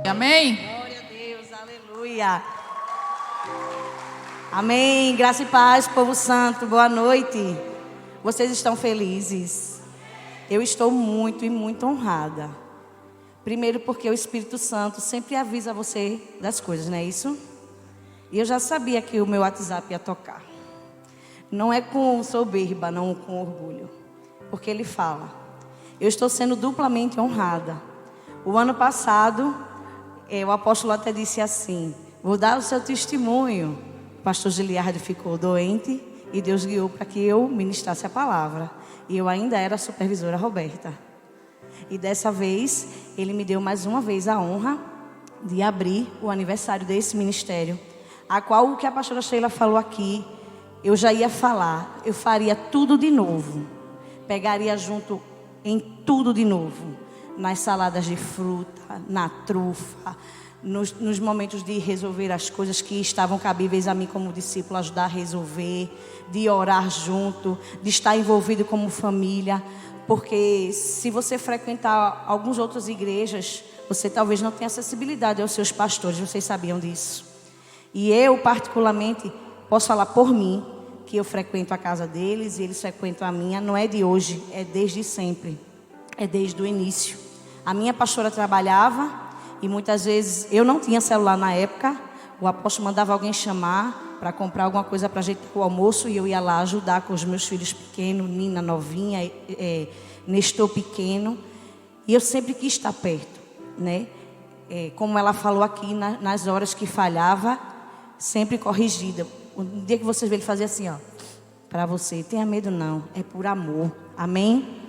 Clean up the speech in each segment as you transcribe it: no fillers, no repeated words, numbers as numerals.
Amém? Glória a Deus, aleluia. Amém, graça e paz, povo santo, boa noite. Vocês estão felizes? Eu estou muito e muito honrada. Primeiro porque o Espírito Santo sempre avisa você das coisas, não é isso? E eu já sabia que o meu WhatsApp ia tocar. Não é com soberba, não com orgulho. Porque ele fala. Eu estou sendo duplamente honrada. O ano passado, o apóstolo até disse assim: vou dar o seu testemunho. O pastor Giliardo ficou doente e Deus guiou para que eu ministrasse a palavra. E eu ainda era a supervisora Roberta. E dessa vez, ele me deu mais uma vez a honra de abrir o aniversário desse ministério, a qual o que a pastora Sheila falou aqui, eu já ia falar. Eu faria tudo de novo. Pegaria junto em tudo de novo. Nas saladas de fruta, na trufa, nos momentos de resolver as coisas que estavam cabíveis a mim como discípulo, ajudar a resolver, de orar junto, de estar envolvido como família. Porque se você frequentar algumas outras igrejas, você talvez não tenha acessibilidade aos seus pastores, vocês sabiam disso. E eu particularmente posso falar por mim, que eu frequento a casa deles e eles frequentam a minha, não é de hoje, é desde sempre, é desde o início. A minha pastora trabalhava e muitas vezes eu não tinha celular na época. O apóstolo mandava alguém chamar para comprar alguma coisa para a gente para o almoço e eu ia lá ajudar com os meus filhos pequenos, Nina novinha, Nestor pequeno. E eu sempre quis estar perto, né? Como ela falou aqui, nas horas que falhava, sempre corrigida. O dia que vocês verem ele fazer assim, ó, para você, tenha medo não, é por amor, amém?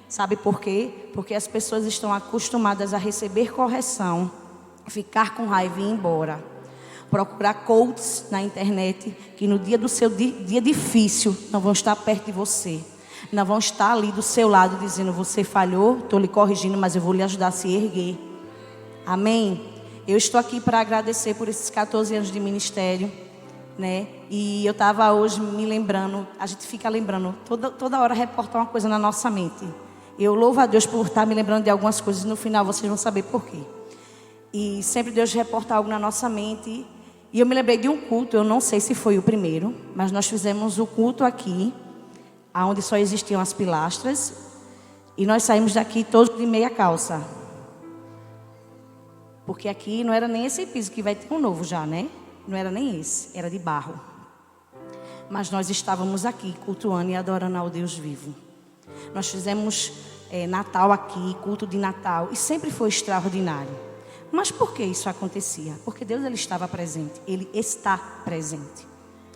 Sabe por quê? Porque as pessoas estão acostumadas a receber correção, ficar com raiva e ir embora. Procurar coaches na internet que no dia do seu dia difícil não vão estar perto de você. Não vão estar ali do seu lado dizendo: você falhou, estou lhe corrigindo, mas eu vou lhe ajudar a se erguer. Amém? Eu estou aqui para agradecer por esses 14 anos de ministério, né? E eu estava hoje me lembrando, a gente fica lembrando, toda hora reporta uma coisa na nossa mente. Eu louvo a Deus por estar me lembrando de algumas coisas, no final vocês vão saber por quê. E sempre Deus reporta algo na nossa mente. E eu me lembrei de um culto, eu não sei se foi o primeiro, mas nós fizemos o culto aqui, onde só existiam as pilastras. E nós saímos daqui todos de meia calça. Porque aqui não era nem esse piso, que vai ter um novo já, né? Não era nem esse, era de barro. Mas nós estávamos aqui cultuando e adorando ao Deus vivo. Nós fizemos Natal aqui, culto de Natal, e sempre foi extraordinário. Mas por que isso acontecia? Porque Deus, ele estava presente, ele está presente,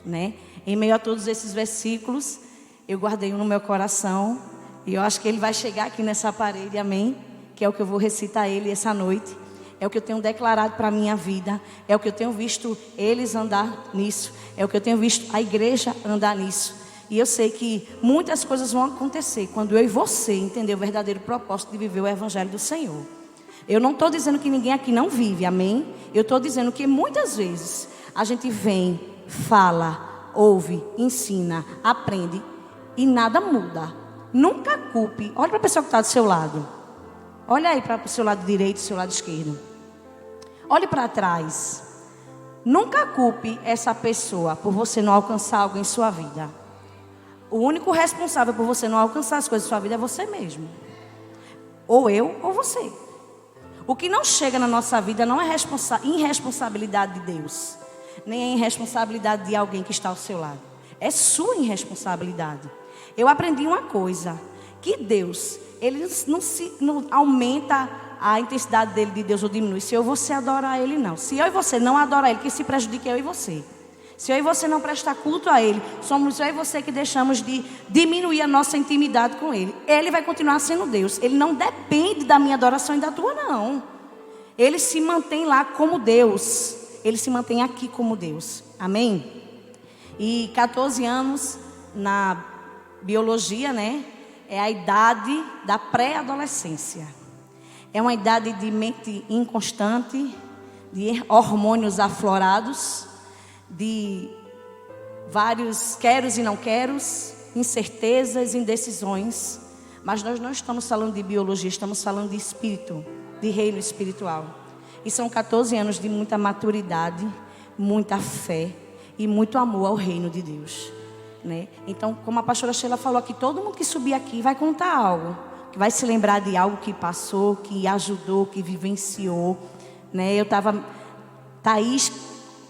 né? Em meio a todos esses versículos, eu guardei um no meu coração, e eu acho que ele vai chegar aqui nessa parede, amém? Que é o que eu vou recitar a ele essa noite. É o que eu tenho declarado para a minha vida. É o que eu tenho visto eles andar nisso. É o que eu tenho visto a igreja andar nisso. E eu sei que muitas coisas vão acontecer quando eu e você entender o verdadeiro propósito de viver o evangelho do Senhor. Eu não estou dizendo que ninguém aqui não vive, amém? Eu estou dizendo que muitas vezes a gente vem, fala, ouve, ensina, aprende e nada muda. Nunca culpe. Olha para a pessoa que está do seu lado. Olha aí para o seu lado direito, seu lado esquerdo. Olhe para trás. Nunca culpe essa pessoa por você não alcançar algo em sua vida. O único responsável por você não alcançar as coisas em sua vida é você mesmo. Ou eu ou você. O que não chega na nossa vida não é irresponsabilidade de Deus, nem é irresponsabilidade de alguém que está ao seu lado. É sua irresponsabilidade. Eu aprendi uma coisa, que Deus, ele não aumenta a intensidade dele de Deus ou diminui se eu e você adorar ele, não. Se eu e você não adorar ele, que se prejudique eu e você. Se eu e você não prestar culto a ele, somos eu e você que deixamos de diminuir a nossa intimidade com ele. Ele vai continuar sendo Deus. Ele não depende da minha adoração e da tua, não. Ele se mantém lá como Deus. Ele se mantém aqui como Deus. Amém? E 14 anos na biologia, né? É a idade da pré-adolescência. É uma idade de mente inconstante, de hormônios aflorados, de vários queros e não queros, incertezas, indecisões. Mas nós não estamos falando de biologia, estamos falando de espírito, de reino espiritual. E são 14 anos de muita maturidade, muita fé e muito amor ao reino de Deus, né? Então, como a pastora Sheila falou aqui, todo mundo que subir aqui vai contar algo, que vai se lembrar de algo que passou, que ajudou, que vivenciou, né? Eu estava, Thaís,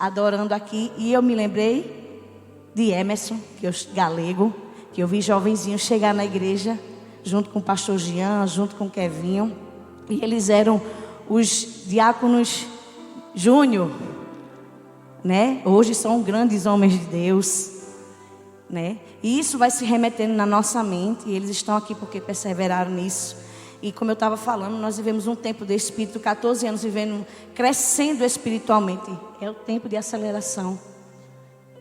adorando aqui, e eu me lembrei de Emerson, galego, que eu vi jovenzinho chegar na igreja, junto com o pastor Jean, junto com o Kevinho, e eles eram os diáconos júnior, né? Hoje são grandes homens de Deus, né? E isso vai se remetendo na nossa mente, e eles estão aqui porque perseveraram nisso. E como eu estava falando, nós vivemos um tempo de espírito, 14 anos vivendo, crescendo espiritualmente. É o tempo de aceleração,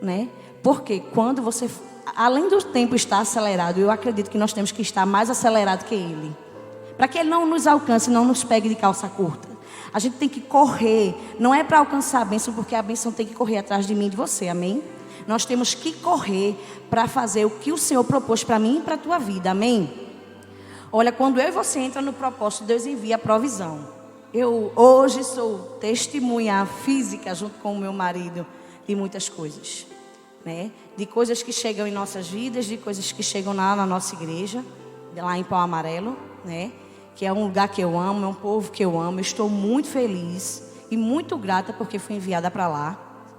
né? Porque quando você, além do tempo estar acelerado, eu acredito que nós temos que estar mais acelerado que ele, para que ele não nos alcance, não nos pegue de calça curta. A gente tem que correr, não é para alcançar a bênção, porque a bênção tem que correr atrás de mim e de você, amém? Nós temos que correr para fazer o que o Senhor propôs para mim e para a tua vida, amém? Olha, quando eu e você entra no propósito, Deus envia a provisão. Eu hoje sou testemunha física, junto com o meu marido, de muitas coisas, né? De coisas que chegam em nossas vidas, de coisas que chegam lá na nossa igreja, lá em Pau Amarelo, né? Que é um lugar que eu amo, é um povo que eu amo. Eu estou muito feliz e muito grata porque fui enviada para lá,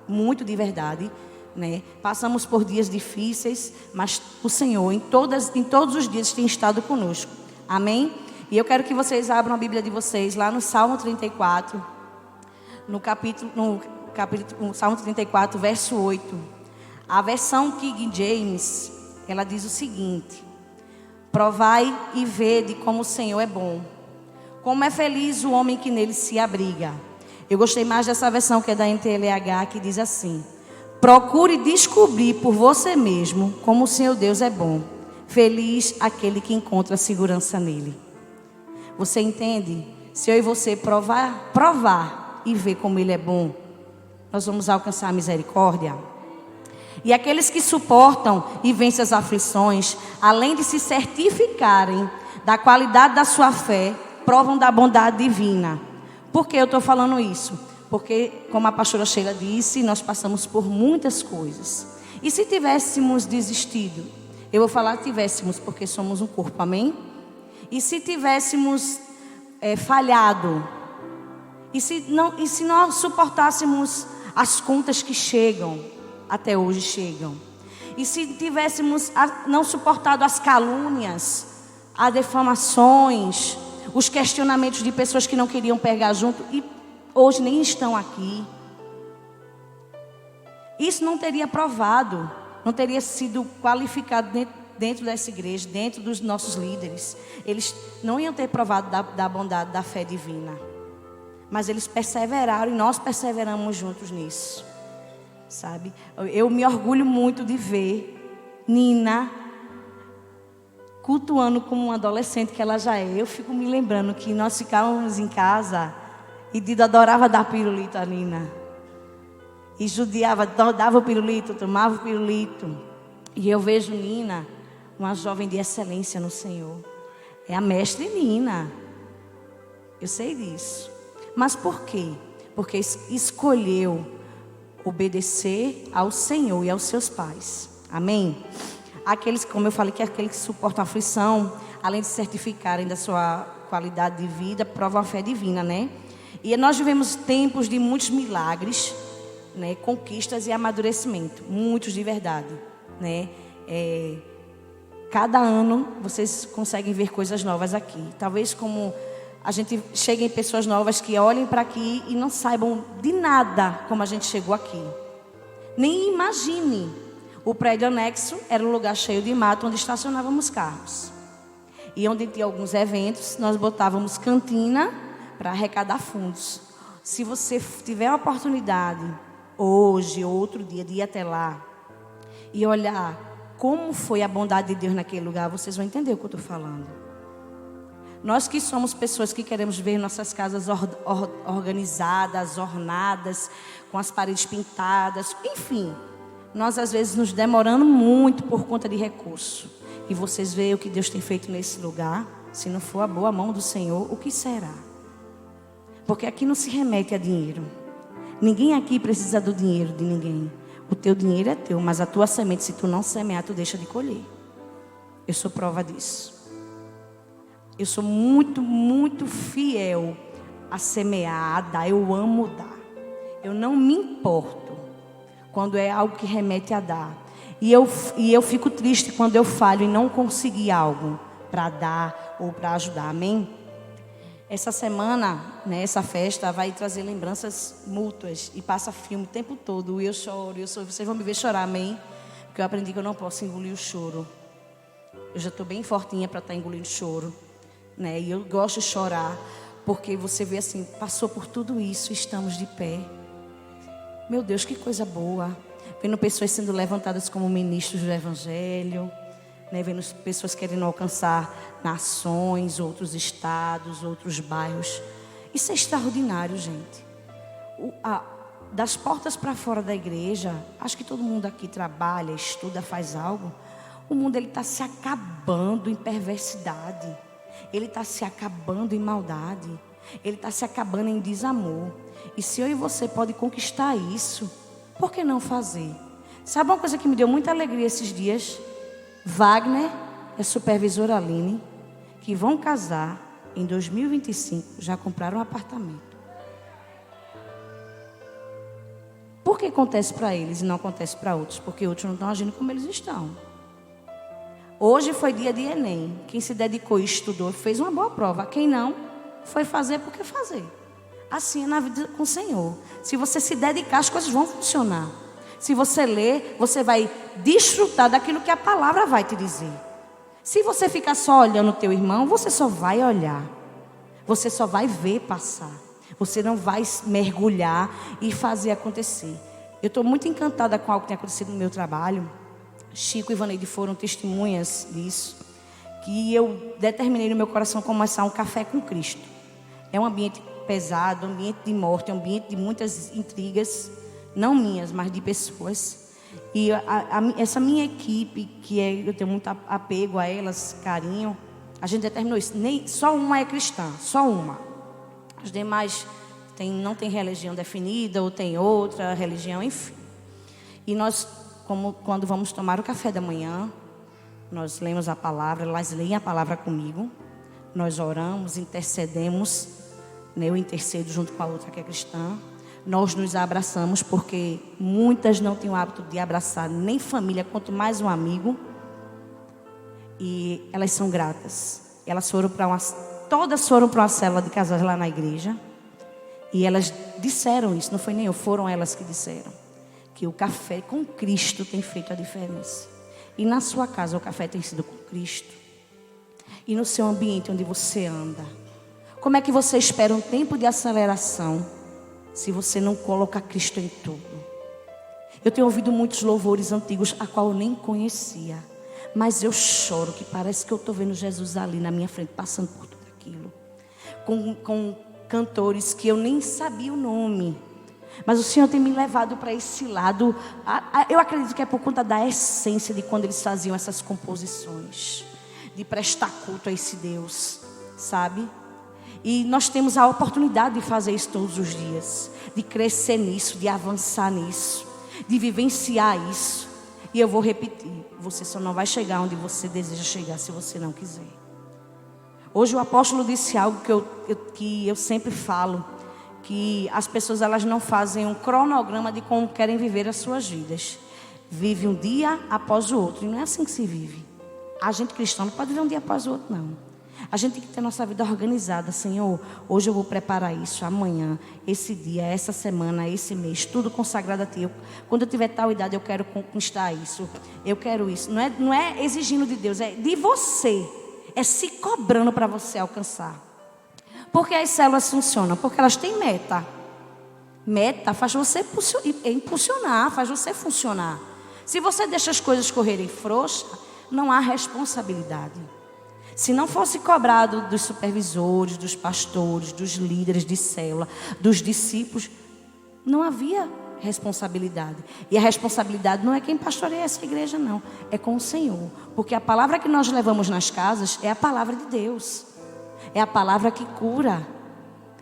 muito de verdade, né? Passamos por dias difíceis, mas o Senhor em todos os dias tem estado conosco, amém? E eu quero que vocês abram a Bíblia de vocês lá no Salmo 34, no Salmo 34, verso 8. A versão King James, ela diz o seguinte: provai e vede como o Senhor é bom, como é feliz o homem que nele se abriga. Eu gostei mais dessa versão, que é da NTLH, que diz assim: procure descobrir por você mesmo como o Senhor Deus é bom. Feliz aquele que encontra segurança nele. Você entende? Se eu e você provar e ver como ele é bom, nós vamos alcançar a misericórdia. E aqueles que suportam e vencem as aflições, além de se certificarem da qualidade da sua fé, provam da bondade divina. Por que eu estou falando isso? Porque, como a pastora Sheila disse, nós passamos por muitas coisas. E se tivéssemos desistido? Eu vou falar tivéssemos, porque somos um corpo, amém? E se tivéssemos falhado? E se nós suportássemos as contas que chegam? Até hoje chegam. E se tivéssemos não suportado as calúnias, as defamações, os questionamentos de pessoas que não queriam pegar junto e hoje nem estão aqui, isso não teria provado, não teria sido qualificado dentro dessa igreja, dentro dos nossos líderes. Eles não iam ter provado da bondade, da fé divina. Mas eles perseveraram e nós perseveramos juntos nisso. Sabe? Eu me orgulho muito de ver Nina cultuando como uma adolescente que ela já é. Eu fico me lembrando que nós ficávamos em casa e Dido adorava dar pirulito a Nina. E judiava, dava o pirulito, tomava o pirulito. E eu vejo Nina, uma jovem de excelência no Senhor. É a mestre Nina. Eu sei disso. Mas por quê? Porque escolheu obedecer ao Senhor e aos seus pais. Amém? Aqueles, como eu falei, que aqueles que suportam a aflição, além de certificarem da sua qualidade de vida, provam a fé divina, né? E nós vivemos tempos de muitos milagres, né? Conquistas e amadurecimento, muitos de verdade, né? Cada ano vocês conseguem ver coisas novas aqui. Talvez como a gente chegue em pessoas novas que olhem para aqui e não saibam de nada como a gente chegou aqui. Nem imagine. O prédio anexo era um lugar cheio de mato onde estacionávamos carros. E onde tinha alguns eventos, nós botávamos cantina para arrecadar fundos. Se você tiver a oportunidade, hoje ou outro dia, de ir até lá e olhar como foi a bondade de Deus naquele lugar, vocês vão entender o que eu estou falando. Nós que somos pessoas que queremos ver nossas casas organizadas, ornadas, com as paredes pintadas, enfim, nós às vezes nos demoramos muito por conta de recurso. e vocês veem o que Deus tem feito nesse lugar, se não for a boa mão do Senhor, o que será? Porque aqui não se remete a dinheiro. Ninguém aqui precisa do dinheiro de ninguém. O teu dinheiro é teu, mas a tua semente, se tu não semear, tu deixa de colher. Eu sou prova disso. Eu sou muito, muito fiel a semear, a dar. Eu amo dar. Eu não me importo quando é algo que remete a dar. E eu fico triste quando eu falho e não consegui algo para dar ou para ajudar. Amém? Essa semana, né, essa festa vai trazer lembranças mútuas e passa filme o tempo todo. E eu choro, vocês vão me ver chorar, amém? Porque eu aprendi que eu não posso engolir o choro. Eu já estou bem fortinha para estar engolindo choro, né? E eu gosto de chorar, porque você vê assim, passou por tudo isso, estamos de pé. Meu Deus, que coisa boa. Vendo pessoas sendo levantadas como ministros do Evangelho, né? Vendo pessoas querendo alcançar nações, outros estados, outros bairros. Isso é extraordinário, gente. Das portas para fora da igreja, acho que todo mundo aqui trabalha, estuda, faz algo. O mundo está se acabando em perversidade. Ele está se acabando em maldade. Ele está se acabando em desamor. E se eu e você pode conquistar isso, por que não fazer? Sabe uma coisa que me deu muita alegria esses dias? Wagner e a supervisora Aline, que vão casar em 2025, já compraram um apartamento. Por que acontece para eles e não acontece para outros? Porque outros não estão agindo como eles estão. Hoje foi dia de Enem. Quem se dedicou e estudou fez uma boa prova. Quem não, foi fazer porque fazer. Assim é na vida com o Senhor. Se você se dedicar, as coisas vão funcionar. Se você ler, você vai desfrutar daquilo que a palavra vai te dizer. Se você ficar só olhando o teu irmão, você só vai olhar. Você só vai ver passar. Você não vai mergulhar e fazer acontecer. Eu estou muito encantada com algo que tem acontecido no meu trabalho. Chico e Vaneide foram testemunhas disso. Que eu determinei no meu coração começar um café com Cristo. É um ambiente pesado, um ambiente de morte, um ambiente de muitas intrigas. Não minhas, mas de pessoas. E essa minha equipe, eu tenho muito apego a elas, carinho. A gente determinou isso. Só uma é cristã, só uma. As demais não tem religião definida, ou tem outra religião, enfim. E nós, quando vamos tomar o café da manhã, nós lemos a palavra, elas leem a palavra comigo. Nós oramos, intercedemos, né? Eu intercedo junto com a outra que é cristã. Nós nos abraçamos, porque muitas não têm o hábito de abraçar nem família, quanto mais um amigo. E elas são gratas. Todas foram para uma célula de casais lá na igreja. E elas disseram isso, não foi nem eu, foram elas que disseram. Que o café com Cristo tem feito a diferença. E na sua casa o café tem sido com Cristo. E no seu ambiente onde você anda. Como é que você espera um tempo de aceleração se você não coloca Cristo em tudo? Eu tenho ouvido muitos louvores antigos a qual eu nem conhecia. Mas eu choro que parece que eu estou vendo Jesus ali na minha frente, passando por tudo aquilo. Com cantores que eu nem sabia o nome. Mas o Senhor tem me levado para esse lado. Eu acredito que é por conta da essência de quando eles faziam essas composições. De prestar culto a esse Deus, sabe? E nós temos a oportunidade de fazer isso todos os dias. De crescer nisso, de avançar nisso. De vivenciar isso. E eu vou repetir. Você só não vai chegar onde você deseja chegar se você não quiser. Hoje o apóstolo disse algo que eu sempre falo. Que as pessoas elas não fazem um cronograma de como querem viver as suas vidas. Vive um dia após o outro. E não é assim que se vive. A gente cristã não pode viver um dia após o outro, não. A gente tem que ter nossa vida organizada. Senhor, hoje eu vou preparar isso, amanhã, esse dia, essa semana, esse mês, tudo consagrado a Ti. Quando eu tiver tal idade, eu quero conquistar isso. Eu quero isso. Não é exigindo de Deus, é de você. É se cobrando para você alcançar. Por que as células funcionam? Porque elas têm meta. Meta faz você impulsionar, faz você funcionar. Se você deixa as coisas correrem frouxa, não há responsabilidade. Se não fosse cobrado dos supervisores, dos pastores, dos líderes de célula, dos discípulos, não havia responsabilidade. E a responsabilidade não é quem pastoreia essa igreja, não. É com o Senhor. Porque a palavra que nós levamos nas casas é a palavra de Deus. É a palavra que cura.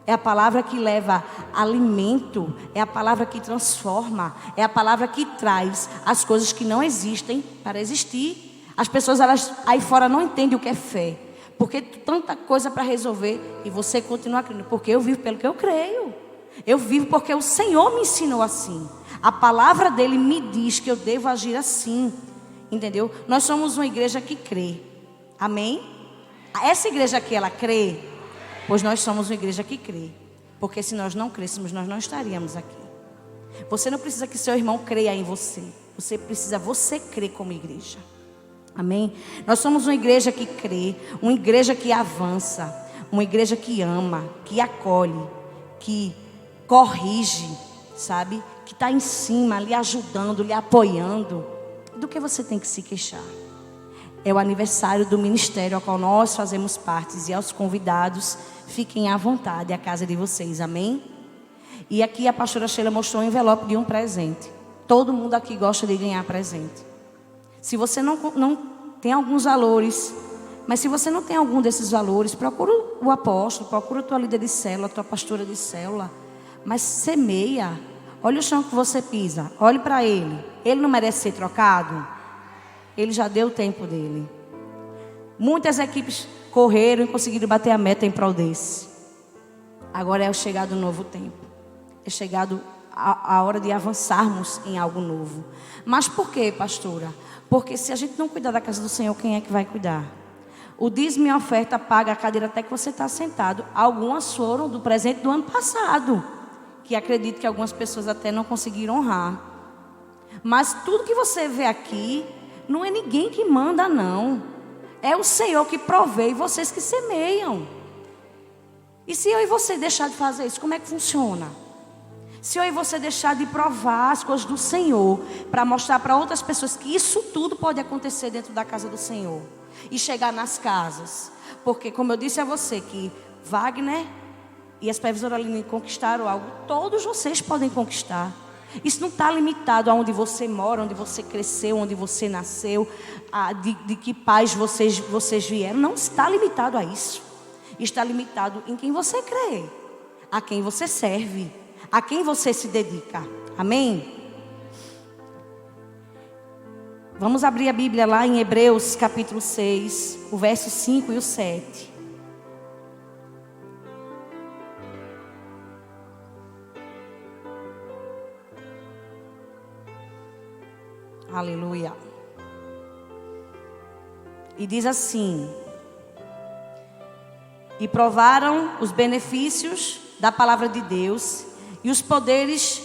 É a palavra que leva alimento. É a palavra que transforma. É a palavra que traz as coisas que não existem para existir. As pessoas elas aí fora não entendem o que é fé. Porque tanta coisa para resolver e você continua crendo. Porque eu vivo pelo que eu creio. Eu vivo porque o Senhor me ensinou assim. A palavra dele me diz que eu devo agir assim. Entendeu? Nós somos uma igreja que crê. Amém? Essa igreja aqui, ela crê? Pois nós somos uma igreja que crê. Porque se nós não crêssemos, nós não estaríamos aqui. Você não precisa que seu irmão creia em você. Você crer como igreja. Amém? Nós somos uma igreja que crê. Uma igreja que avança. Uma igreja que ama, que acolhe, que corrige, sabe? Que está em cima, lhe ajudando, lhe apoiando. Do que você tem que se queixar? É o aniversário do ministério ao qual nós fazemos parte. E aos convidados, fiquem à vontade, a casa de vocês, amém? E aqui a pastora Sheila mostrou um envelope de um presente. Todo mundo aqui gosta de ganhar presente. Se você não tem alguns valores, mas se você não tem algum desses valores, procura o apóstolo, procura a tua líder de célula, a tua pastora de célula. Mas semeia. Olha o chão que você pisa. Olhe para ele. Ele não merece ser trocado? Ele já deu o tempo dele. Muitas equipes correram e conseguiram bater a meta em prol desse. Agora é o chegado do novo tempo. É chegado a hora de avançarmos em algo novo. Mas por quê, pastora? Porque se a gente não cuidar da casa do Senhor, quem é que vai cuidar? O dízimo e a oferta paga a cadeira até que você está sentado. Algumas foram do presente do ano passado, que acredito que algumas pessoas até não conseguiram honrar. Mas tudo que você vê aqui, não é ninguém que manda, não. É o Senhor que provê e vocês que semeiam. E se eu e você deixar de fazer isso, como é que funciona? Se eu e você deixar de provar as coisas do Senhor, para mostrar para outras pessoas que isso tudo pode acontecer dentro da casa do Senhor. E chegar nas casas. Porque como eu disse a você que Wagner e as previsoras Aline conquistaram algo, todos vocês podem conquistar. Isso não está limitado a onde você mora, onde você cresceu, onde você nasceu, de que pais vocês vieram. Não está limitado a isso. Está limitado em quem você crê, a quem você serve, a quem você se dedica. Amém? Vamos abrir a Bíblia lá em Hebreus capítulo 6, o verso 5 e o 7. Aleluia. E diz assim: e provaram os benefícios da palavra de Deus e os poderes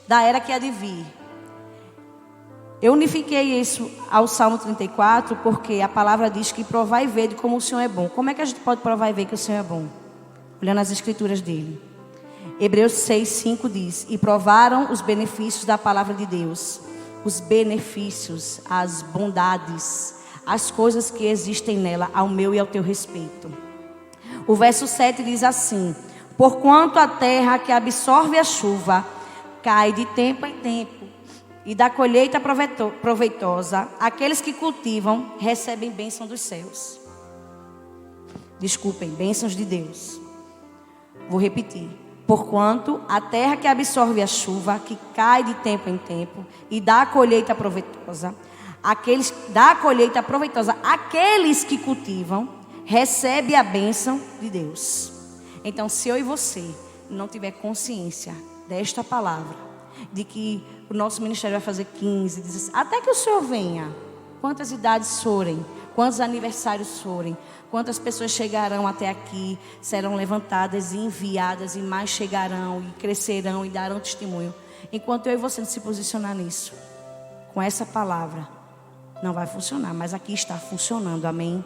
da era que há de vir. Eu unifiquei isso ao Salmo 34, porque a palavra diz que provar e ver de como o Senhor é bom. Como é que a gente pode provar e ver que o Senhor é bom? Olhando as escrituras dele. Hebreus 6, 5 diz: e provaram os benefícios da palavra de Deus. Os benefícios, as bondades, as coisas que existem nela, ao meu e ao teu respeito. O verso 7 diz assim: porquanto a terra que absorve a chuva cai de tempo em tempo, e da colheita proveitosa, aqueles que cultivam recebem bênção dos céus. Desculpem, bênçãos de Deus. Vou repetir. Porquanto a terra que absorve a chuva, que cai de tempo em tempo, e dá a colheita proveitosa, aqueles que cultivam, recebem a bênção de Deus. Então, se eu e você não tiver consciência desta palavra, de que o nosso ministério vai fazer 15, 16, até que o Senhor venha, quantas idades forem, quantos aniversários forem, quantas pessoas chegarão até aqui, serão levantadas e enviadas, e mais chegarão e crescerão e darão testemunho. Enquanto eu e você não se posicionar nisso, com essa palavra, não vai funcionar. Mas aqui está funcionando, amém?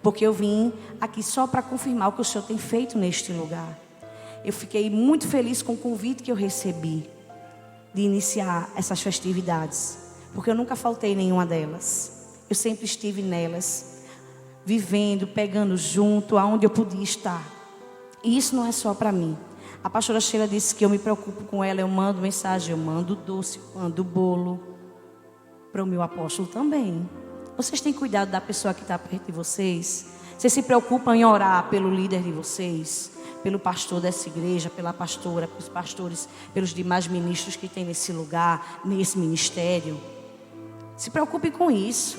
Porque eu vim aqui só para confirmar o que o Senhor tem feito neste lugar. Eu fiquei muito feliz com o convite que eu recebi de iniciar essas festividades, porque eu nunca faltei em nenhuma delas. Eu sempre estive nelas, vivendo, pegando junto, aonde eu podia estar. E isso não é só para mim. A pastora Sheila disse que eu me preocupo com ela, eu mando mensagem, eu mando doce, eu mando bolo. Para o meu apóstolo também. Vocês têm cuidado da pessoa que está perto de vocês? Vocês se preocupam em orar pelo líder de vocês? Pelo pastor dessa igreja, pela pastora, pelos pastores, pelos demais ministros que tem nesse lugar, nesse ministério? Se preocupe com isso.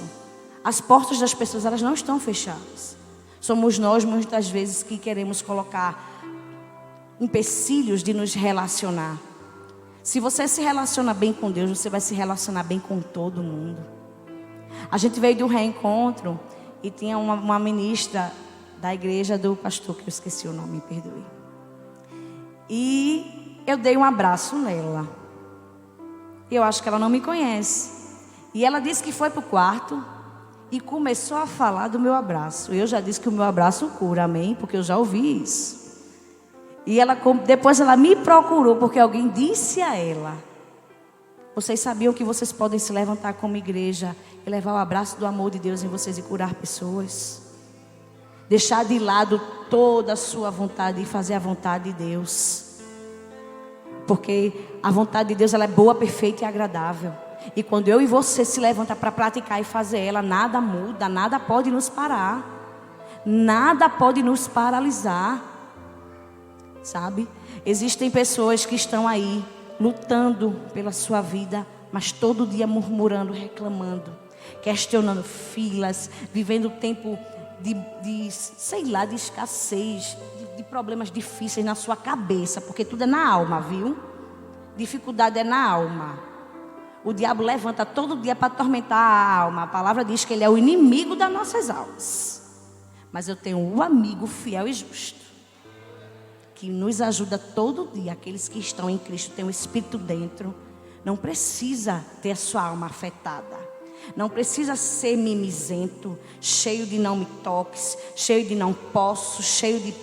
As portas das pessoas, elas não estão fechadas. Somos nós, muitas vezes, que queremos colocar empecilhos de nos relacionar. Se você se relaciona bem com Deus, você vai se relacionar bem com todo mundo. A gente veio de um reencontro e tinha uma ministra da igreja do pastor, que eu esqueci o nome, me perdoe. E eu dei um abraço nela. Eu acho que ela não me conhece. E ela disse que foi para o quarto e começou a falar do meu abraço. Eu já disse que o meu abraço cura, amém? Porque eu já ouvi isso. E depois ela me procurou porque alguém disse a ela: vocês sabiam que vocês podem se levantar como igreja e levar o abraço do amor de Deus em vocês e curar pessoas? Deixar de lado toda a sua vontade e fazer a vontade de Deus. Porque a vontade de Deus, ela é boa, perfeita e agradável. E quando eu e você se levanta para praticar e fazer ela, nada muda, nada pode nos parar. Nada pode nos paralisar. Sabe? Existem pessoas que estão aí lutando pela sua vida, mas todo dia murmurando, reclamando, questionando filas, vivendo tempo sei lá, de escassez, de problemas difíceis na sua cabeça, porque tudo é na alma, viu? Dificuldade é na alma. O diabo levanta todo dia para atormentar a alma. A palavra diz que ele é o inimigo das nossas almas. Mas eu tenho um amigo fiel e justo, que nos ajuda todo dia. Aqueles que estão em Cristo, têm o Espírito dentro, não precisa ter a sua alma afetada. Não precisa ser mimizento, cheio de não me toques, cheio de não posso, cheio de,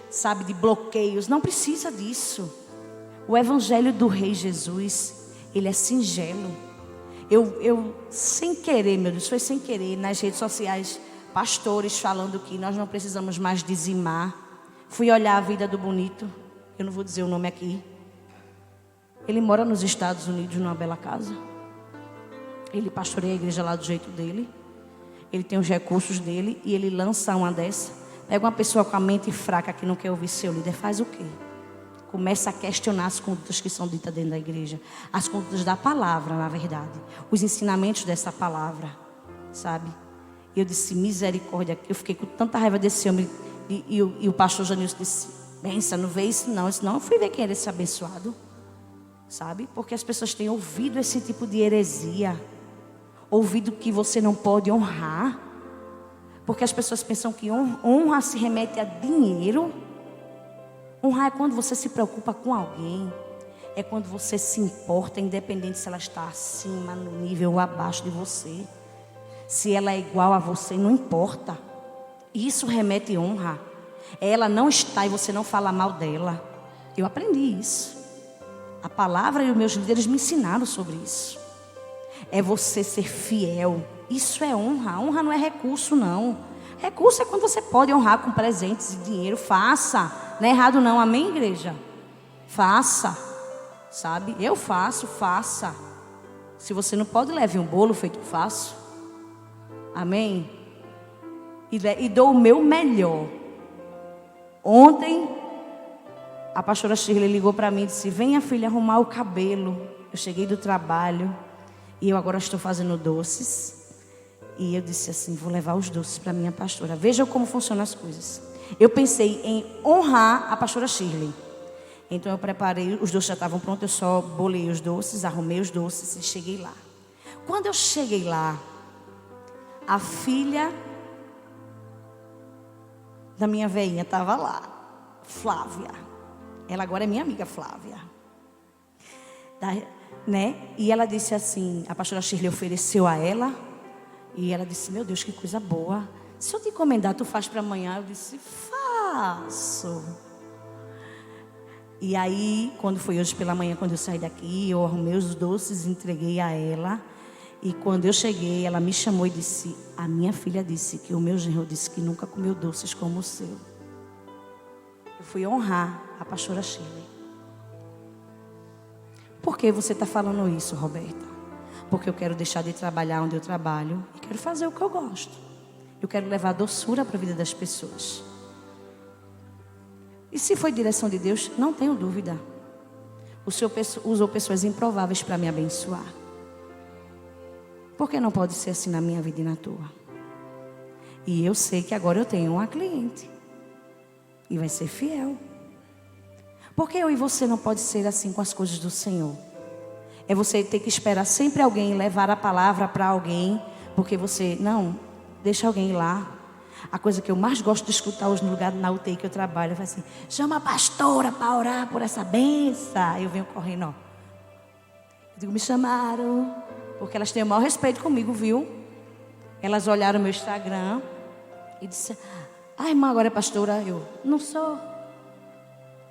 sabe, de bloqueios. Não precisa disso. O evangelho do Rei Jesus, ele é singelo. Eu sem querer, meu Deus, foi sem querer, nas redes sociais, pastores falando que nós não precisamos mais dizimar. Fui olhar a vida do bonito, eu não vou dizer o nome aqui. Ele mora nos Estados Unidos, numa bela casa. Ele pastoreia a igreja lá do jeito dele. Ele tem os recursos dele e ele lança uma dessa. Pega uma pessoa com a mente fraca que não quer ouvir seu líder, faz o quê? Começa a questionar as condutas que são ditas dentro da igreja. As condutas da palavra, na verdade. Os ensinamentos dessa palavra, sabe? E eu disse, misericórdia. Eu fiquei com tanta raiva desse homem. E o pastor Janilson disse, pensa, não vê isso não. Senão eu fui ver quem era esse abençoado. Sabe? Porque as pessoas têm ouvido esse tipo de heresia. Ouvido que você não pode honrar. Porque as pessoas pensam que honra se remete a dinheiro. Honrar é quando você se preocupa com alguém. É quando você se importa, independente se ela está acima, no nível ou abaixo de você. Se ela é igual a você, não importa. Isso remete honra. Ela não está e você não fala mal dela. Eu aprendi isso. A palavra e os meus líderes me ensinaram sobre isso. É você ser fiel. Isso é honra. Honra não é recurso, não. Recurso é quando você pode honrar com presentes e dinheiro. Faça. Não é errado não, amém, igreja? Faça. Sabe? Eu faço, faça. Se você não pode, leve um bolo feito faço. Amém? E dou o meu melhor. Ontem a pastora Shirley ligou para mim e disse, venha filha arrumar o cabelo. Eu cheguei do trabalho e eu agora estou fazendo doces. E eu disse assim, vou levar os doces para minha pastora. Veja como funcionam as coisas. Eu pensei em honrar a pastora Shirley. Então eu preparei, os doces já estavam prontos, eu só bolei os doces, arrumei os doces e cheguei lá. Quando eu cheguei lá, a filha da minha veinha estava lá, Flávia. Ela agora é minha amiga Flávia. Né? E ela disse assim, a pastora Shirley ofereceu a ela. E ela disse, meu Deus, que coisa boa. Se eu te encomendar, tu faz para amanhã? Eu disse, faço. E aí, quando foi hoje pela manhã, quando eu saí daqui, eu arrumei os doces, entreguei a ela. E quando eu cheguei, ela me chamou e disse, a minha filha disse que o meu genro disse que nunca comeu doces como o seu. Eu fui honrar a pastora Shirley. Por que você está falando isso, Roberta? Porque eu quero deixar de trabalhar onde eu trabalho e quero fazer o que eu gosto. Eu quero levar doçura para a vida das pessoas. E se foi direção de Deus, não tenho dúvida. O Senhor usou pessoas improváveis para me abençoar. Por que não pode ser assim na minha vida e na tua? E eu sei que agora eu tenho uma cliente. E vai ser fiel. Por que eu e você não pode ser assim com as coisas do Senhor? É você ter que esperar sempre alguém levar a palavra para alguém. Porque você, não, deixa alguém ir lá. A coisa que eu mais gosto de escutar hoje no lugar na UTI que eu trabalho, é assim, chama a pastora para orar por essa benção. Eu venho correndo, ó. Eu digo, me chamaram, porque elas têm o maior respeito comigo, viu? Elas olharam o meu Instagram e disseram, irmã, agora é pastora? Eu, não sou.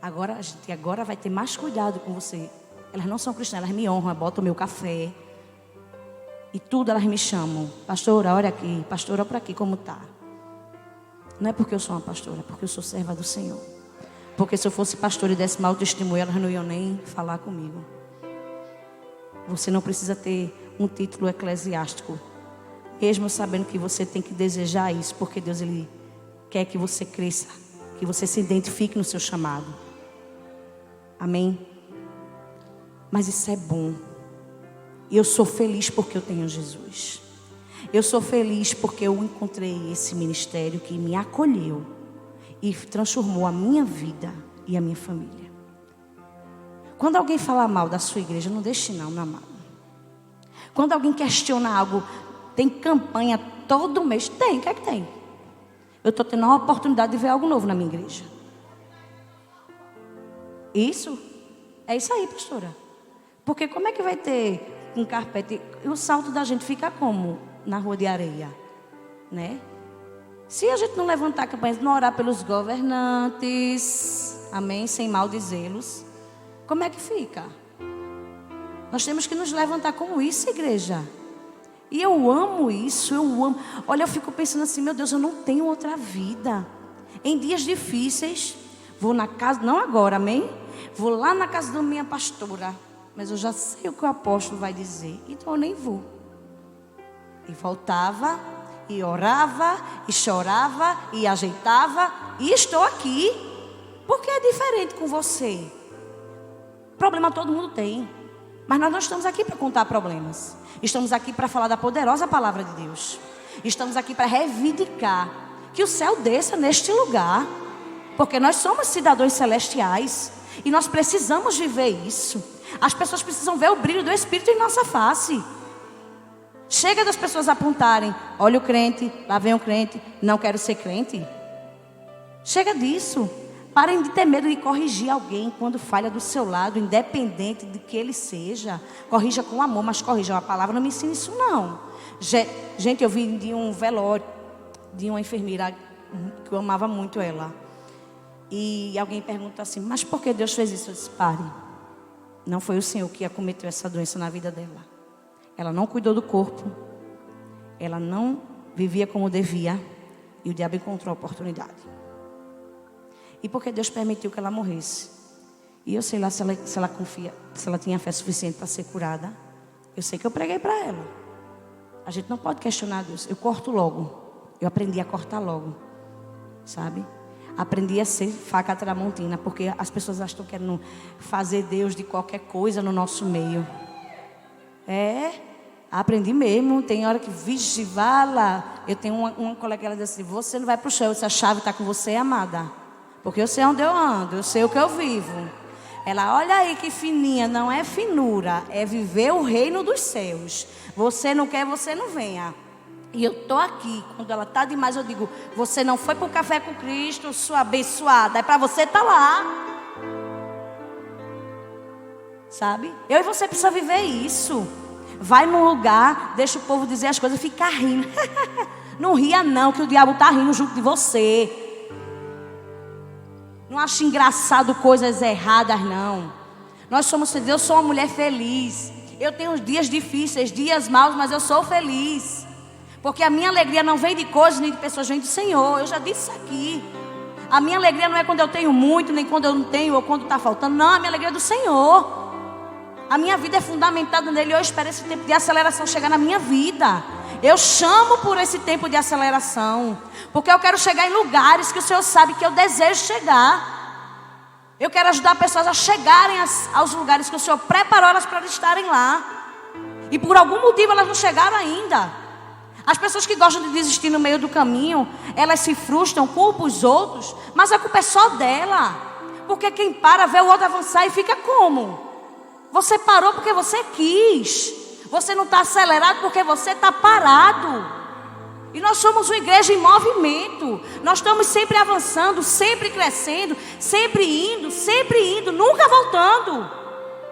Agora, a gente agora vai ter mais cuidado com você. Elas não são cristãs, elas me honram, botam o meu café. E tudo elas me chamam. Pastora, olha aqui. Pastora, olha para aqui como está. Não é porque eu sou uma pastora, é porque eu sou serva do Senhor. Porque se eu fosse pastora e desse mau testemunho, elas não iam nem falar comigo. Você não precisa ter um título eclesiástico, mesmo sabendo que você tem que desejar isso, porque Deus ele quer que você cresça, que você se identifique no seu chamado. Amém? Mas isso é bom. E eu sou feliz porque eu tenho Jesus. Eu sou feliz porque eu encontrei esse ministério que me acolheu e transformou a minha vida e a minha família. Quando alguém fala mal da sua igreja, não deixe não, meu amado. Quando alguém questiona algo, tem campanha todo mês. Tem, o que é que tem? Eu estou tendo uma oportunidade de ver algo novo na minha igreja. Isso? É isso aí, pastora. Porque como é que vai ter um carpete? E o salto da gente fica como? Na rua de areia, né? Se a gente não levantar a campanha, não orar pelos governantes, amém, sem maldizê-los, como é que fica? Nós temos que nos levantar como isso, igreja. E eu amo isso, eu amo. Olha, eu fico pensando assim, meu Deus, eu não tenho outra vida. Em dias difíceis, vou na casa, não agora, amém? Vou lá na casa da minha pastora, mas eu já sei o que o apóstolo vai dizer, então eu nem vou. E voltava, e orava, e chorava, e ajeitava, e estou aqui. Porque é diferente com você. Problema todo mundo tem. Mas nós não estamos aqui para contar problemas. Estamos aqui para falar da poderosa palavra de Deus. Estamos aqui para reivindicar que o céu desça neste lugar. Porque nós somos cidadãos celestiais. E nós precisamos viver isso. As pessoas precisam ver o brilho do Espírito em nossa face. Chega das pessoas apontarem, olha o crente, lá vem o crente, não quero ser crente. Chega disso. Parem de ter medo de corrigir alguém quando falha do seu lado, independente de que ele seja. Corrija com amor, mas corrija. A palavra não me ensina isso não. Gente, eu vim de um velório de uma enfermeira que eu amava muito ela. E alguém pergunta assim, mas por que Deus fez isso? Eu disse, pare. Não foi o Senhor que acometeu essa doença na vida dela. Ela não cuidou do corpo. Ela não vivia como devia. E o diabo encontrou a oportunidade. E porque Deus permitiu que ela morresse. E eu sei lá se ela confia, se ela tinha fé suficiente para ser curada. Eu sei que eu preguei para ela. A gente não pode questionar Deus. Eu corto logo. Eu aprendi a cortar logo. Sabe? Aprendi a ser faca tramontina. Porque as pessoas acham que querem fazer Deus de qualquer coisa no nosso meio. Aprendi mesmo. Tem hora que, vixe, vala. Eu tenho uma colega que ela diz assim, você não vai para o chão, essa chave está com você, amada. Porque eu sei onde eu ando, eu sei o que eu vivo. Ela, olha aí que fininha, não é finura, é viver o reino dos céus. Você não quer, você não venha. E eu estou aqui, quando ela está demais, eu digo, você não foi para o café com Cristo, sua abençoada, é para você estar lá. Sabe? Eu e você precisa viver isso. Vai num lugar, deixa o povo dizer as coisas, fica rindo. Não ria não, que o diabo está rindo junto de você. Não ache engraçado coisas erradas, não. Nós somos felizes, eu sou uma mulher feliz. Eu tenho dias difíceis, dias maus, mas eu sou feliz. Porque a minha alegria não vem de coisas nem de pessoas, vem do Senhor. Eu já disse isso aqui. A minha alegria não é quando eu tenho muito, nem quando eu não tenho, ou quando está faltando. Não, a minha alegria é do Senhor. A minha vida é fundamentada nele. Eu espero esse tempo de aceleração chegar na minha vida. Eu chamo por esse tempo de aceleração, porque eu quero chegar em lugares que o Senhor sabe que eu desejo chegar. Eu quero ajudar pessoas a chegarem aos lugares que o Senhor preparou elas para estarem lá. E por algum motivo elas não chegaram ainda. As pessoas que gostam de desistir no meio do caminho, elas se frustram, culpam os outros, mas a culpa é só dela. Porque quem para vê o outro avançar e fica como? Você parou porque você quis. Você não está acelerado porque você está parado. E nós somos uma igreja em movimento. Nós estamos sempre avançando, sempre crescendo, sempre indo, nunca voltando.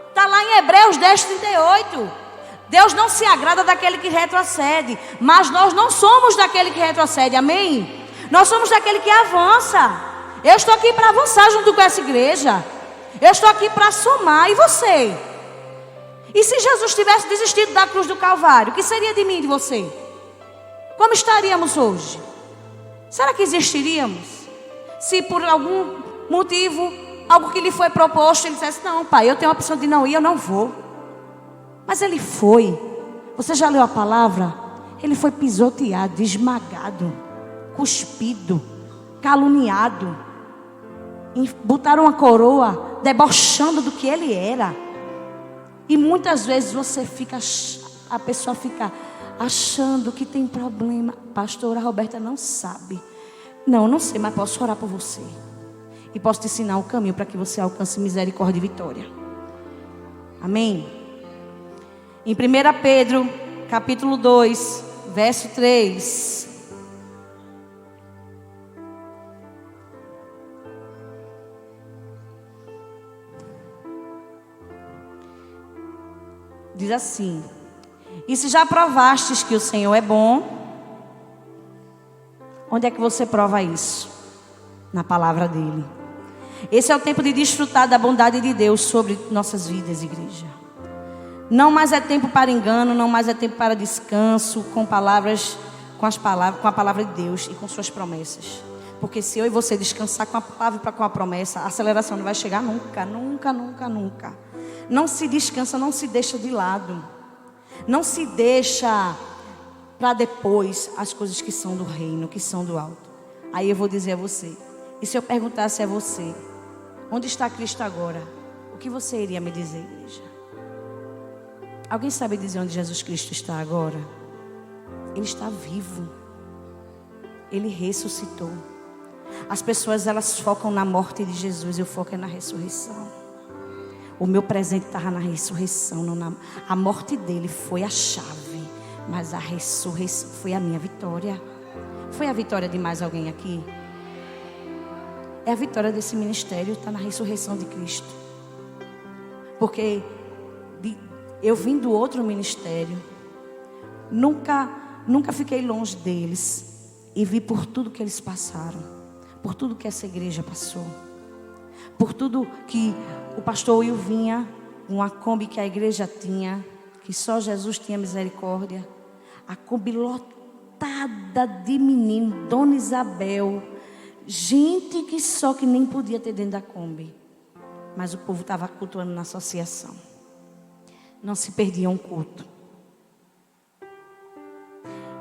Está lá em Hebreus 10:38. Deus não se agrada daquele que retrocede, mas nós não somos daquele que retrocede, amém? Nós somos daquele que avança. Eu estou aqui para avançar junto com essa igreja. Eu estou aqui para somar, e você? E se Jesus tivesse desistido da cruz do Calvário, o que seria de mim e de você? Como estaríamos hoje? Será que existiríamos? Se por algum motivo, algo que lhe foi proposto, ele dissesse, não pai, eu tenho a opção de não ir, eu não vou. Mas ele foi. Você já leu a palavra? Ele foi pisoteado, esmagado, cuspido, caluniado. Botaram uma coroa, debochando do que ele era. E muitas vezes a pessoa fica achando que tem problema. Pastora Roberta não sabe. Não sei, mas posso orar por você. E posso te ensinar o caminho para que você alcance misericórdia e vitória. Amém? Em 1 Pedro, capítulo 2, verso 3. Diz assim: e se já provastes que o Senhor é bom, onde é que você prova isso? Na palavra dele. Esse é o tempo de desfrutar da bondade de Deus sobre nossas vidas, igreja. Não mais é tempo para engano, não mais é tempo para descanso com a palavra de Deus e com suas promessas. Porque se eu e você descansar com a palavra e com a promessa, a aceleração não vai chegar nunca. Não se descansa, não se deixa de lado. Não se deixa para depois as coisas que são do reino, que são do alto. Aí eu vou dizer a você, e se eu perguntasse a você, onde está Cristo agora? O que você iria me dizer, igreja? Alguém sabe dizer onde Jesus Cristo está agora? Ele está vivo. Ele ressuscitou. As pessoas, elas focam na morte de Jesus. Eu foco na ressurreição. O meu presente estava na ressurreição. A morte dele foi a chave, mas a ressurreição foi a minha vitória. Foi a vitória de mais alguém aqui? É a vitória desse ministério, está na ressurreição de Cristo. Porque eu vim do outro ministério, nunca fiquei longe deles, e vi por tudo que eles passaram, por tudo que essa igreja passou, por tudo que o pastor Will vinha, uma Kombi que a igreja tinha, que só Jesus tinha misericórdia, a Kombi lotada de menino, Dona Isabel, gente que nem podia ter dentro da Kombi, mas o povo estava cultuando na associação. Não se perdia um culto.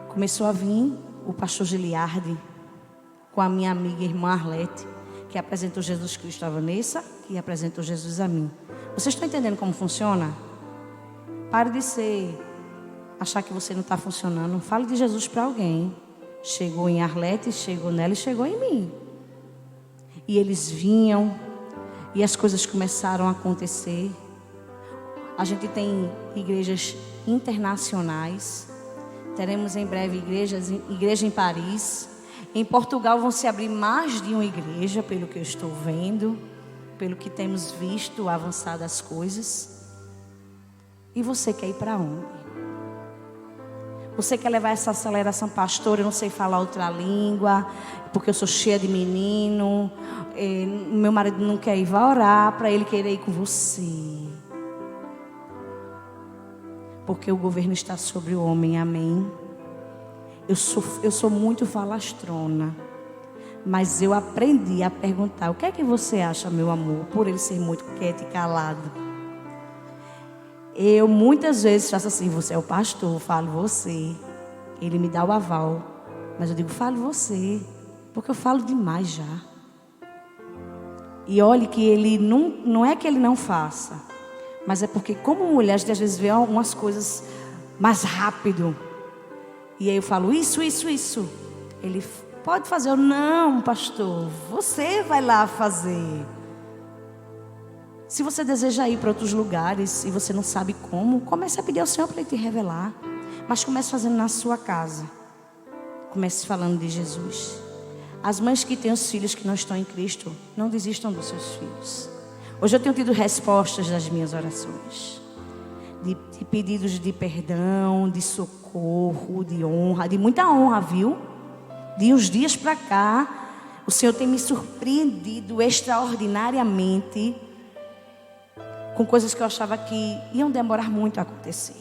Começou a vir o pastor Giliardi com a minha amiga irmã Arlete, que apresentou Jesus Cristo a Vanessa, que apresentou Jesus a mim. Vocês estão entendendo como funciona? Pare de achar que você não está funcionando. Fale de Jesus para alguém. Chegou em Arlete, chegou nela e chegou em mim. E eles vinham e as coisas começaram a acontecer. A gente tem igrejas internacionais. Teremos em breve igreja em Paris. Em Portugal vão se abrir mais de uma igreja, pelo que eu estou vendo, pelo que temos visto avançar das coisas. E você quer ir para onde? Você quer levar essa aceleração, pastor? Eu não sei falar outra língua, porque eu sou cheia de menino. Meu marido não quer ir, vai orar para ele querer ir com você. Porque o governo está sobre o homem, amém? Eu sou muito falastrona. Mas eu aprendi a perguntar: o que é que você acha, meu amor? Por ele ser muito quieto e calado. Eu muitas vezes faço assim: você é o pastor, falo você. Ele me dá o aval. Mas eu digo: falo você. Porque eu falo demais já. E olhe que ele não é que ele não faça. Mas é porque como mulher, a gente às vezes vê algumas coisas mais rápido. E aí eu falo: isso. Ele pode fazer. Eu: não, pastor, você vai lá fazer. Se você deseja ir para outros lugares e você não sabe como, comece a pedir ao Senhor para Ele te revelar. Mas comece fazendo na sua casa. Comece falando de Jesus. As mães que têm os filhos que não estão em Cristo, não desistam dos seus filhos. Hoje eu tenho tido respostas das minhas orações. De pedidos de perdão, de socorro, de honra, de muita honra, viu? De uns dias para cá, o Senhor tem me surpreendido extraordinariamente com coisas que eu achava que iam demorar muito a acontecer.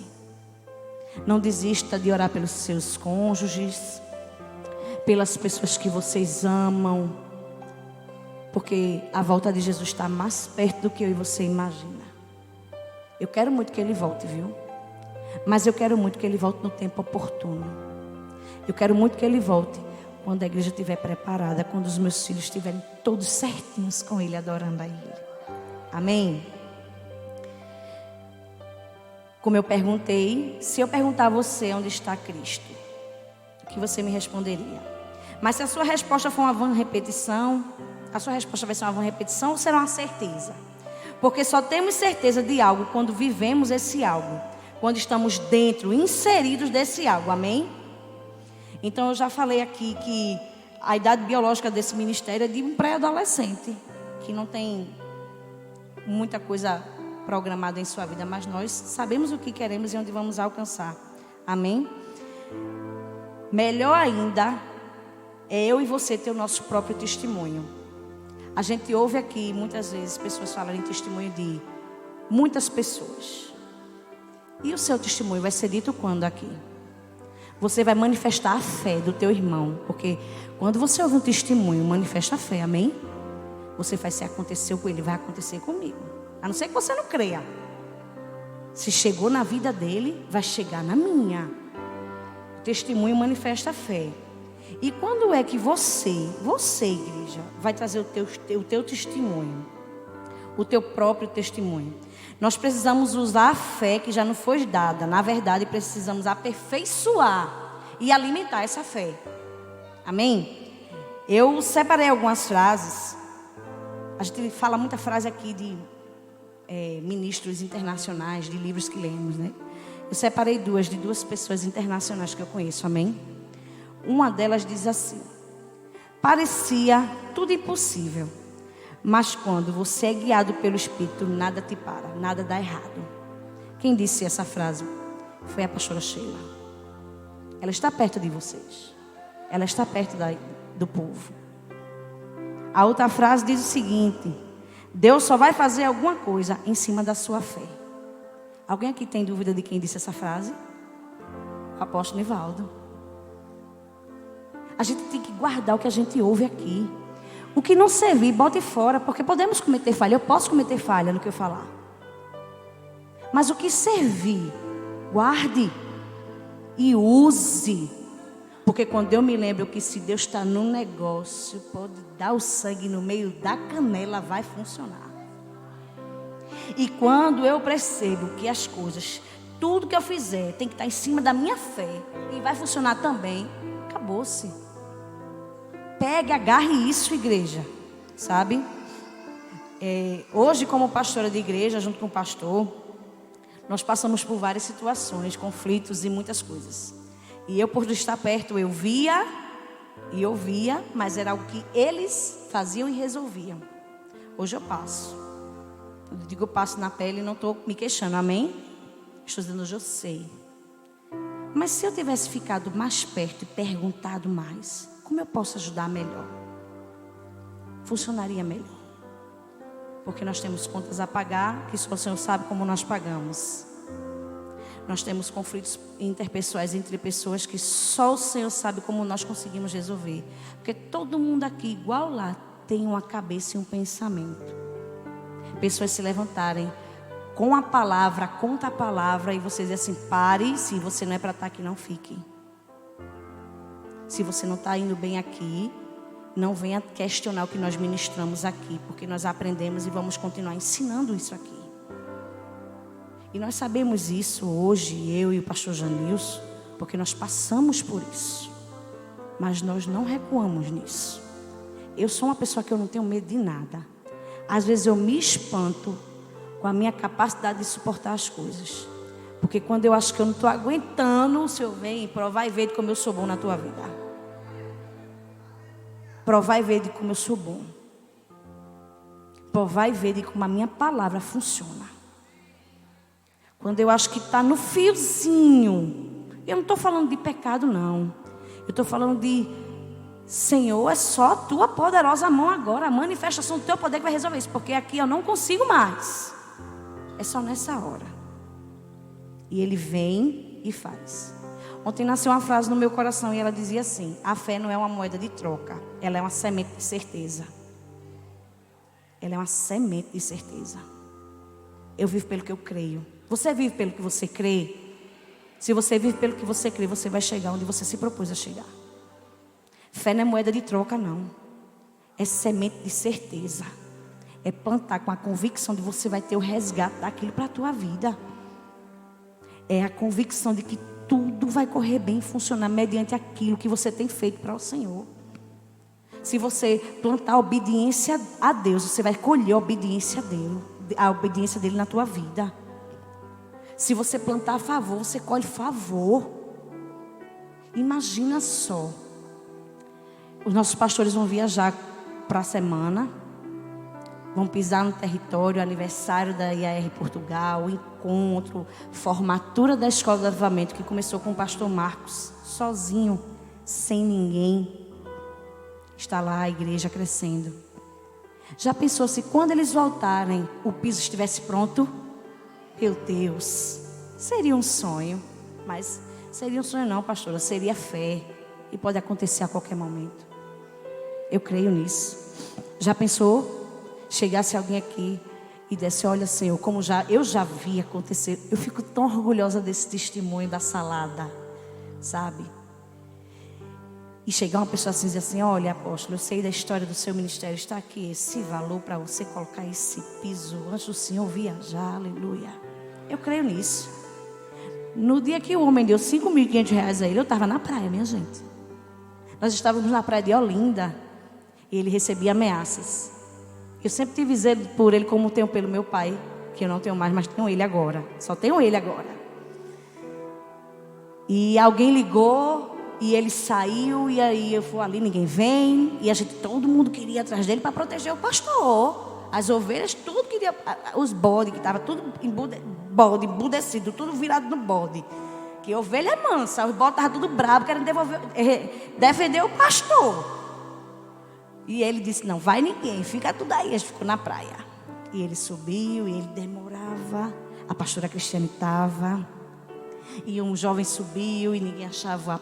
Não desista de orar pelos seus cônjuges, pelas pessoas que vocês amam, porque a volta de Jesus está mais perto do que eu e você imagina. Eu quero muito que Ele volte, viu? Mas eu quero muito que Ele volte no tempo oportuno. Eu quero muito que Ele volte quando a igreja estiver preparada, quando os meus filhos estiverem todos certinhos com Ele, adorando a Ele. Amém? Como eu perguntei, se eu perguntar a você onde está Cristo, o que você me responderia? Mas se a sua resposta for uma vã repetição, a sua resposta vai ser uma vã repetição ou será uma certeza? Porque só temos certeza de algo quando vivemos esse algo, quando estamos dentro, inseridos desse algo, amém? Então eu já falei aqui que a idade biológica desse ministério é de um pré-adolescente, que não tem muita coisa programada em sua vida, mas nós sabemos o que queremos e onde vamos alcançar, amém? Melhor ainda é eu e você ter o nosso próprio testemunho. A gente ouve aqui muitas vezes pessoas falarem testemunho de muitas pessoas. E o seu testemunho vai ser dito quando aqui? Você vai manifestar a fé do teu irmão. Porque quando você ouve um testemunho, manifesta a fé, amém? Você faz: se aconteceu com ele, vai acontecer comigo. A não ser que você não creia. Se chegou na vida dele, vai chegar na minha. O testemunho manifesta a fé. E quando é que você, igreja, vai trazer o teu testemunho? O teu próprio testemunho. Nós precisamos usar a fé que já nos foi dada. Na verdade, precisamos aperfeiçoar e alimentar essa fé. Amém? Eu separei algumas frases. A gente fala muita frase aqui de ministros internacionais, de livros que lemos, né? Eu separei de duas pessoas internacionais que eu conheço, amém? Uma delas diz assim: parecia tudo impossível, mas quando você é guiado pelo Espírito, nada te para, nada dá errado. Quem disse essa frase? Foi a pastora Sheila. Ela está perto de vocês. Ela está perto do povo. A outra frase diz o seguinte: Deus só vai fazer alguma coisa em cima da sua fé. Alguém aqui tem dúvida de quem disse essa frase? O apóstolo Nivaldo. A gente tem que guardar o que a gente ouve aqui. O que não servir, bote fora, porque podemos cometer falha. Eu posso cometer falha no que eu falar. Mas o que servir, guarde e use. Porque quando eu me lembro que se Deus está num negócio, pode dar o sangue no meio da canela, vai funcionar. E quando eu percebo que as coisas, tudo que eu fizer tem que estar em cima da minha fé e vai funcionar também, acabou-se. Pegue, agarre isso, igreja, sabe? Hoje, como pastora de igreja, junto com o pastor, nós passamos por várias situações, conflitos e muitas coisas. E eu, por estar perto, eu via e ouvia, mas era algo que eles faziam e resolviam. Hoje eu passo. Eu digo, eu passo na pele e não estou me queixando, amém? Estou dizendo, hoje eu sei. Mas se eu tivesse ficado mais perto e perguntado mais, como eu posso ajudar melhor? Funcionaria melhor. Porque nós temos contas a pagar, que só o Senhor sabe como nós pagamos. Nós temos conflitos interpessoais entre pessoas que só o Senhor sabe como nós conseguimos resolver. Porque todo mundo aqui, igual lá, tem uma cabeça e um pensamento. Pessoas se levantarem com a palavra, contra a palavra, e você dizer assim: pare, se você não é para estar aqui, não fique. Se você não está indo bem aqui, não venha questionar o que nós ministramos aqui, porque nós aprendemos e vamos continuar ensinando isso aqui. E nós sabemos isso hoje, eu e o pastor Janilson, porque nós passamos por isso. Mas nós não recuamos nisso. Eu sou uma pessoa que eu não tenho medo de nada. Às vezes eu me espanto com a minha capacidade de suportar as coisas. Porque quando eu acho que eu não estou aguentando, o Senhor vem provar e ver de como eu sou bom na tua vida. Provar e ver de como eu sou bom. Provar e ver de como a minha palavra funciona. Quando eu acho que está no fiozinho. Eu não estou falando de pecado, não. Eu estou falando de: Senhor, é só a tua poderosa mão agora. A manifestação do teu poder que vai resolver isso. Porque aqui eu não consigo mais. É só nessa hora. E Ele vem e faz. Ontem nasceu uma frase no meu coração e ela dizia assim: a fé não é uma moeda de troca. Ela é uma semente de certeza. Ela é uma semente de certeza. Eu vivo pelo que eu creio. Você vive pelo que você crê? Se você vive pelo que você crê, você vai chegar onde você se propôs a chegar. Fé não é moeda de troca, não. É semente de certeza. É plantar com a convicção de que você vai ter o resgate daquilo para a tua vida. É a convicção de que tudo vai correr bem e funcionar mediante aquilo que você tem feito para o Senhor. Se você plantar obediência a Deus, você vai colher a obediência dele na tua vida. Se você plantar a favor, você colhe favor. Imagina só. Os nossos pastores vão viajar para a semana. Vão pisar no território, aniversário da IAR Portugal, encontro, formatura da Escola do Avivamento, que começou com o pastor Marcos, sozinho, sem ninguém. Está lá a igreja crescendo. Já pensou se quando eles voltarem, o piso estivesse pronto? Meu Deus, seria um sonho. Mas seria um sonho não, pastora, seria fé. E pode acontecer a qualquer momento. Eu creio nisso. Já pensou? Chegasse alguém aqui e desse: olha, Senhor, eu já vi acontecer. Eu fico tão orgulhosa desse testemunho da salada, sabe? E chegar uma pessoa assim e dizer assim: olha, apóstolo, eu sei da história do seu ministério, está aqui esse valor para você colocar esse piso antes do Senhor viajar, aleluia. Eu creio nisso. No dia que o homem deu R$5.500 a ele, eu estava na praia, minha gente. Nós estávamos na praia de Olinda e ele recebia ameaças. Eu sempre tive zelo por ele, como tenho pelo meu pai, que eu não tenho mais, mas tenho ele agora. Só tenho ele agora. E alguém ligou e ele saiu, e aí eu fui ali, ninguém vem. E todo mundo queria ir atrás dele para proteger o pastor. As ovelhas, tudo queria. Os bodes, que estava tudo embudecido, tudo virado no bode. Que ovelha é mansa, os bodes estavam tudo bravos, querendo defender o pastor. E ele disse: não vai ninguém, fica tudo aí. A gente ficou na praia. E ele subiu, e ele demorava. A pastora Cristiane estava. E um jovem subiu e ninguém achava.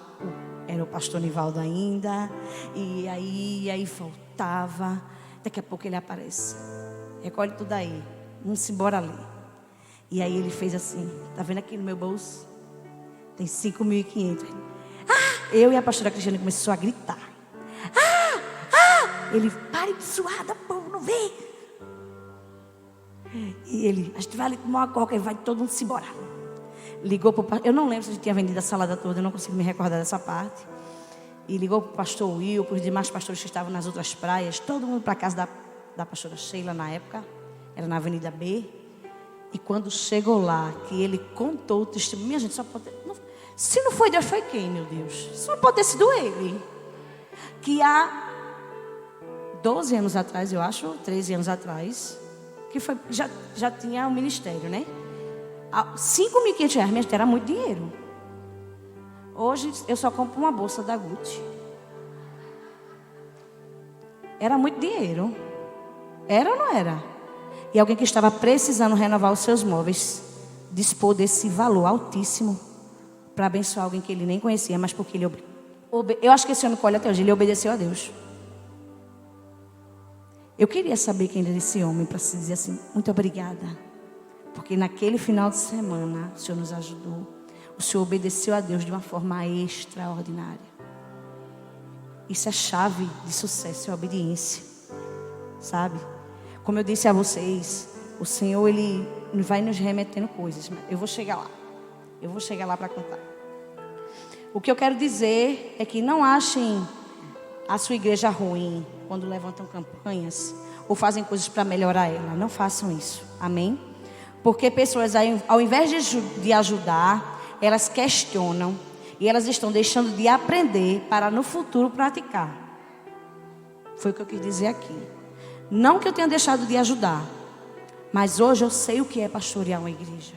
Era o pastor Nivaldo ainda. E aí voltava. Daqui a pouco ele aparece: recolhe tudo aí, vamos embora ali. E aí ele fez assim: tá vendo aqui no meu bolso? Tem 5.500. Eu e a pastora Cristiane começou a gritar. Ele: pare de suada, povo, não vê. E ele: a gente vai ali tomar uma coca e vai todo mundo se embora. Ligou para o pastor. Eu não lembro se a gente tinha vendido a salada toda, eu não consigo me recordar dessa parte. E ligou para o pastor Will, para os demais pastores que estavam nas outras praias. Todo mundo para a casa da pastora Sheila na época. Era na Avenida B. E quando chegou lá, que ele contou o testemunho. Minha gente, só pode ter, se não foi Deus, foi quem, meu Deus? Só pode ter sido ele. Que há 12 anos atrás, eu acho, 13 anos atrás, que foi, já tinha o ministério, né? R$5.500, minha gente, era muito dinheiro. Hoje eu só compro uma bolsa da Gucci. Era muito dinheiro. Era ou não era? E alguém que estava precisando renovar os seus móveis dispor desse valor altíssimo para abençoar alguém que ele nem conhecia, mas porque ele eu acho que esse homem colhe até hoje, ele obedeceu a Deus. Eu queria saber quem era esse homem para se dizer assim, muito obrigada. Porque naquele final de semana, o Senhor nos ajudou. O Senhor obedeceu a Deus de uma forma extraordinária. Isso é chave de sucesso, é a obediência. Sabe? Como eu disse a vocês, o Senhor, Ele vai nos remetendo coisas. Eu vou chegar lá. Eu vou chegar lá para contar. O que eu quero dizer é que não achem a sua igreja ruim quando levantam campanhas ou fazem coisas para melhorar ela. Não façam isso. Amém? Porque pessoas, ao invés de ajudar, elas questionam e elas estão deixando de aprender para no futuro praticar. Foi o que eu quis dizer aqui. Não que eu tenha deixado de ajudar, mas hoje eu sei o que é pastorear uma igreja.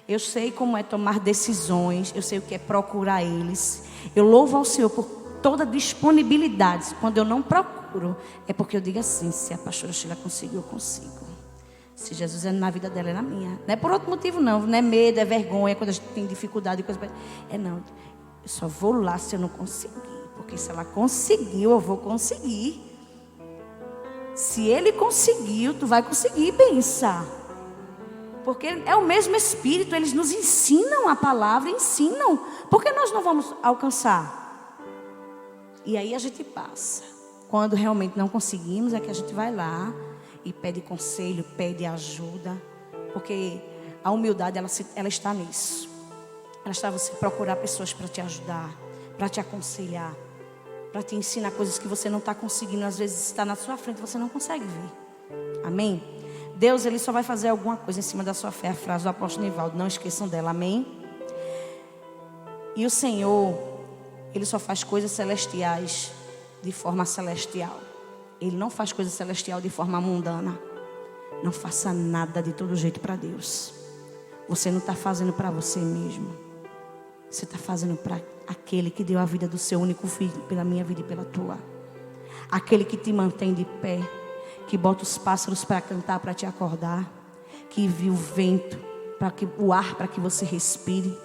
Eu sei como é tomar decisões, eu sei o que é procurar eles. Eu louvo ao Senhor por toda disponibilidade. Quando eu não procuro, é porque eu digo assim, se a pastora Sheila conseguiu, eu consigo. Se Jesus é na vida dela, é na minha. Não é por outro motivo não, não é medo, é vergonha, quando a gente tem dificuldade, coisa. Não, eu só vou lá se eu não conseguir. Porque se ela conseguiu, eu vou conseguir. Se ele conseguiu, tu vai conseguir pensar. Porque é o mesmo Espírito, eles nos ensinam a palavra, ensinam. Por que nós não vamos alcançar? E aí a gente passa. Quando realmente não conseguimos, é que a gente vai lá e pede conselho, pede ajuda. Porque a humildade, ela está nisso. Ela está você procurar pessoas para te ajudar, para te aconselhar, para te ensinar coisas que você não está conseguindo. Às vezes está na sua frente, você não consegue ver. Amém? Deus, Ele só vai fazer alguma coisa em cima da sua fé. A frase do apóstolo Nivaldo, não esqueçam dela. Amém? E o Senhor, Ele só faz coisas celestiais de forma celestial. Ele não faz coisa celestial de forma mundana. Não faça nada de todo jeito para Deus. Você não está fazendo para você mesmo. Você está fazendo para aquele que deu a vida do seu único filho, pela minha vida e pela tua. Aquele que te mantém de pé, que bota os pássaros para cantar, para te acordar, que viu o vento, o ar para que você respire.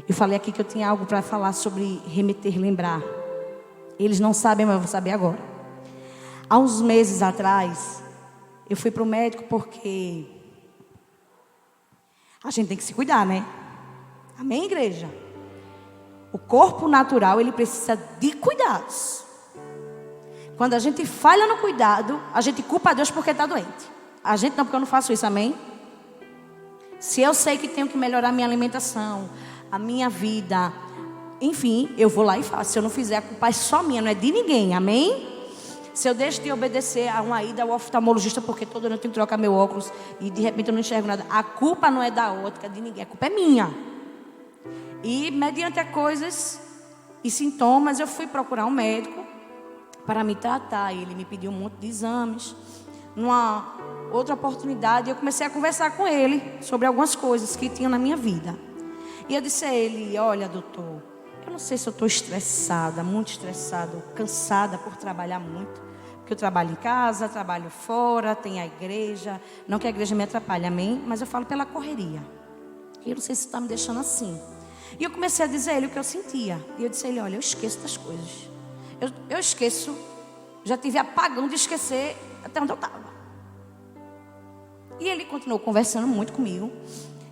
Eu falei aqui que eu tinha algo para falar sobre remeter, lembrar. Eles não sabem, mas eu vou saber agora. Há uns meses atrás, eu fui para o médico porque a gente tem que se cuidar, né? Amém, igreja? O corpo natural, ele precisa de cuidados. Quando a gente falha no cuidado, a gente culpa a Deus porque está doente. A gente não, porque eu não faço isso, amém? Se eu sei que tenho que melhorar a minha alimentação, a minha vida, enfim, eu vou lá e faço. Se eu não fizer, a culpa é só minha, não é de ninguém, amém? Se eu deixo de obedecer a uma ida ao oftalmologista porque todo ano eu tenho que trocar meu óculos e de repente eu não enxergo nada, a culpa não é da ótica de ninguém, a culpa é minha. E mediante as coisas e sintomas, eu fui procurar um médico para me tratar. Ele me pediu um monte de exames. Numa outra oportunidade, eu comecei a conversar com ele sobre algumas coisas que tinham na minha vida. E eu disse a ele, olha, doutor, eu não sei se eu estou estressada, muito estressada, cansada por trabalhar muito. Porque eu trabalho em casa, trabalho fora, tem a igreja. Não que a igreja me atrapalhe, amém? Mas eu falo pela correria. E eu não sei se está me deixando assim. E eu comecei a dizer a ele o que eu sentia. E eu disse a ele, olha, eu esqueço das coisas. Eu esqueço, já tive apagão de esquecer até onde eu estava. E ele continuou conversando muito comigo.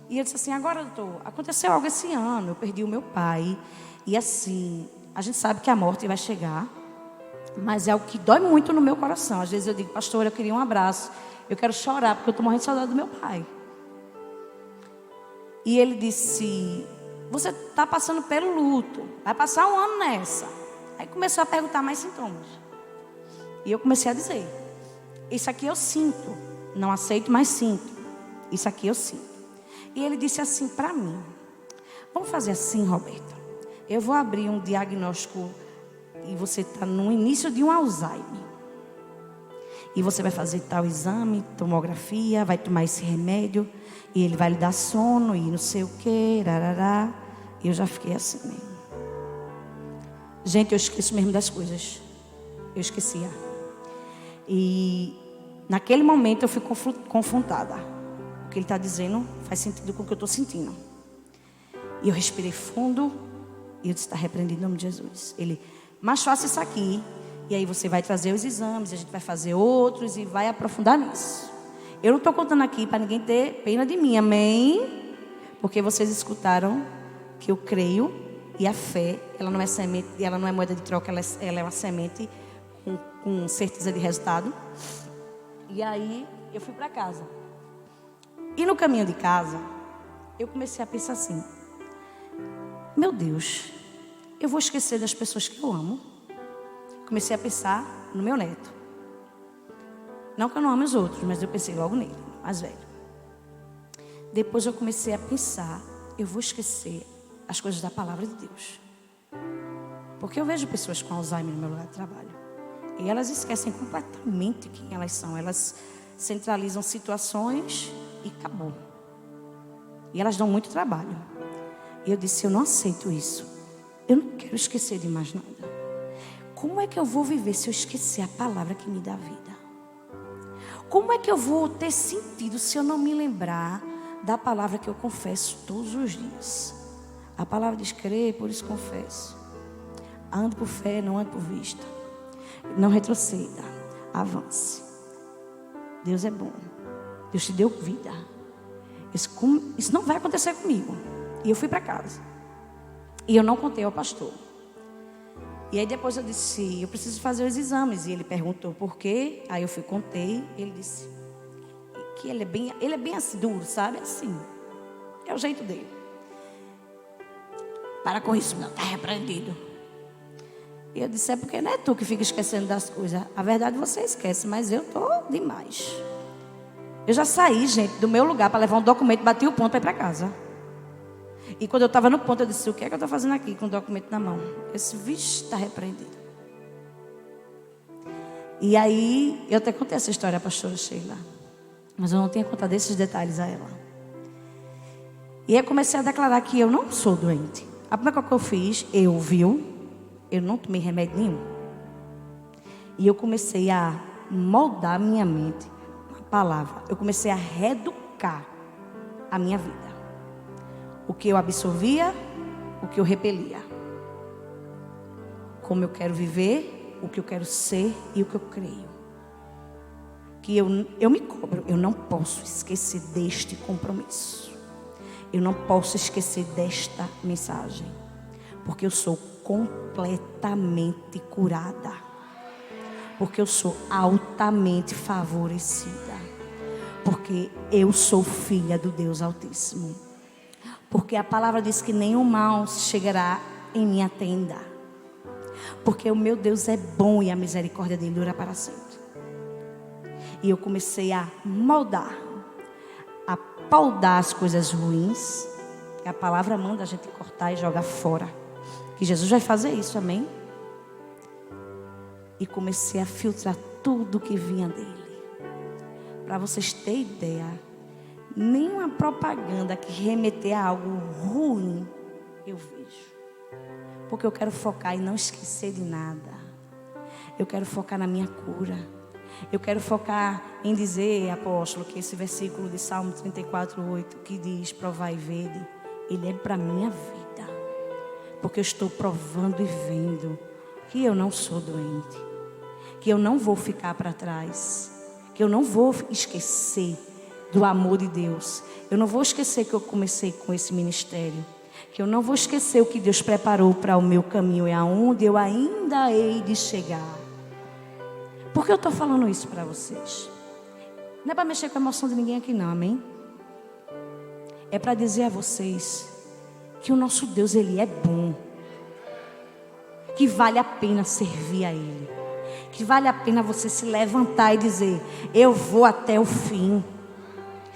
E eu disse assim, agora doutor, aconteceu algo esse ano, eu perdi o meu pai. E assim, a gente sabe que a morte vai chegar, mas é algo que dói muito no meu coração. Às vezes eu digo, pastor, eu queria um abraço, eu quero chorar porque eu estou morrendo de saudade do meu pai. E ele disse, você está passando pelo luto, vai passar um ano nessa. Aí começou a perguntar mais sintomas. E eu comecei a dizer, isso aqui eu sinto, não aceito, mas sinto. Isso aqui eu sinto. E ele disse assim para mim, vamos fazer assim, Roberto. Eu vou abrir um diagnóstico e você está no início de um Alzheimer. E você vai fazer tal exame, tomografia, vai tomar esse remédio. E ele vai lhe dar sono e não sei o que, rarará. E eu já fiquei assim mesmo. Gente, eu esqueço mesmo das coisas. Eu esquecia. E naquele momento eu fui confrontada. que ele está dizendo faz sentido com o que eu estou sentindo. E eu respirei fundo e eu disse, está repreendido em nome de Jesus. Ele, mas faça isso aqui. E aí você vai trazer os exames, a gente vai fazer outros e vai aprofundar nisso. Eu não estou contando aqui para ninguém ter pena de mim, amém? Porque vocês escutaram que eu creio e a fé, ela não é semente, ela não é moeda de troca, ela é uma semente com certeza de resultado. E aí eu fui para casa. E no caminho de casa, eu comecei a pensar assim, meu Deus, eu vou esquecer das pessoas que eu amo. Comecei a pensar no meu neto. Não que eu não ame os outros, mas eu pensei logo nele, mais velho. Depois eu comecei a pensar, eu vou esquecer as coisas da palavra de Deus. Porque eu vejo pessoas com Alzheimer no meu lugar de trabalho. E elas esquecem completamente quem elas são. Elas centralizam situações e acabou. E elas dão muito trabalho. E eu disse, eu não aceito isso. Eu não quero esquecer de mais nada. Como é que eu vou viver se eu esquecer a palavra que me dá vida? Como é que eu vou ter sentido se eu não me lembrar da palavra que eu confesso todos os dias? A palavra diz, crer, por isso confesso. Ande por fé, não ande por vista. Não retroceda, avance. Deus é bom. Deus te deu vida. Isso não vai acontecer comigo. E eu fui para casa. E eu não contei ao pastor. E aí depois eu disse, eu preciso fazer os exames. E ele perguntou por quê. Aí eu fui, contei. Ele disse que ele é bem assim, duro, sabe? Assim. É o jeito dele. Para com isso, não, está repreendido. E eu disse, é porque não é tu que fica esquecendo das coisas. A verdade você esquece, mas eu estou demais. Eu já saí, gente, do meu lugar para levar um documento, bati o ponto para ir para casa. E quando eu estava no ponto, eu disse, o que é que eu estou fazendo aqui com o documento na mão? Eu disse, vixe, está repreendido. E aí, eu até contei essa história à pastora Sheila. Mas eu não tinha contado esses detalhes a ela. E aí eu comecei a declarar que eu não sou doente. A primeira coisa que eu fiz, eu não tomei remédio nenhum. E eu comecei a moldar minha mente com a palavra. Eu comecei a reeducar a minha vida. O que eu absorvia, o que eu repelia. Como eu quero viver, o que eu quero ser e o que eu creio. Que eu me cobro, eu não posso esquecer deste compromisso. Eu não posso esquecer desta mensagem. Porque eu sou completamente curada. Porque eu sou altamente favorecida. Porque eu sou filha do Deus Altíssimo. Porque a palavra diz que nenhum mal chegará em minha tenda. Porque o meu Deus é bom e a misericórdia dele dura para sempre. E eu comecei a moldar, a podar as coisas ruins. Que a palavra manda a gente cortar e jogar fora. Que Jesus vai fazer isso, amém? E comecei a filtrar tudo que vinha dele. Para vocês terem ideia, nenhuma propaganda que remeter a algo ruim eu vejo. Porque eu quero focar em não esquecer de nada. Eu quero focar na minha cura. Eu quero focar em dizer, apóstolo, que esse versículo de Salmo 34:8 que diz, provai e vede, ele é para minha vida. Porque eu estou provando e vendo que eu não sou doente. Que eu não vou ficar para trás. Que eu não vou esquecer do amor de Deus. Eu não vou esquecer que eu comecei com esse ministério. Que eu não vou esquecer o que Deus preparou para o meu caminho e aonde eu ainda hei de chegar. Por que eu estou falando isso para vocês? Não é para mexer com a emoção de ninguém aqui não, amém? É para dizer a vocês que o nosso Deus, Ele é bom. Que vale a pena servir a Ele. Que vale a pena você se levantar e dizer, eu vou até o fim.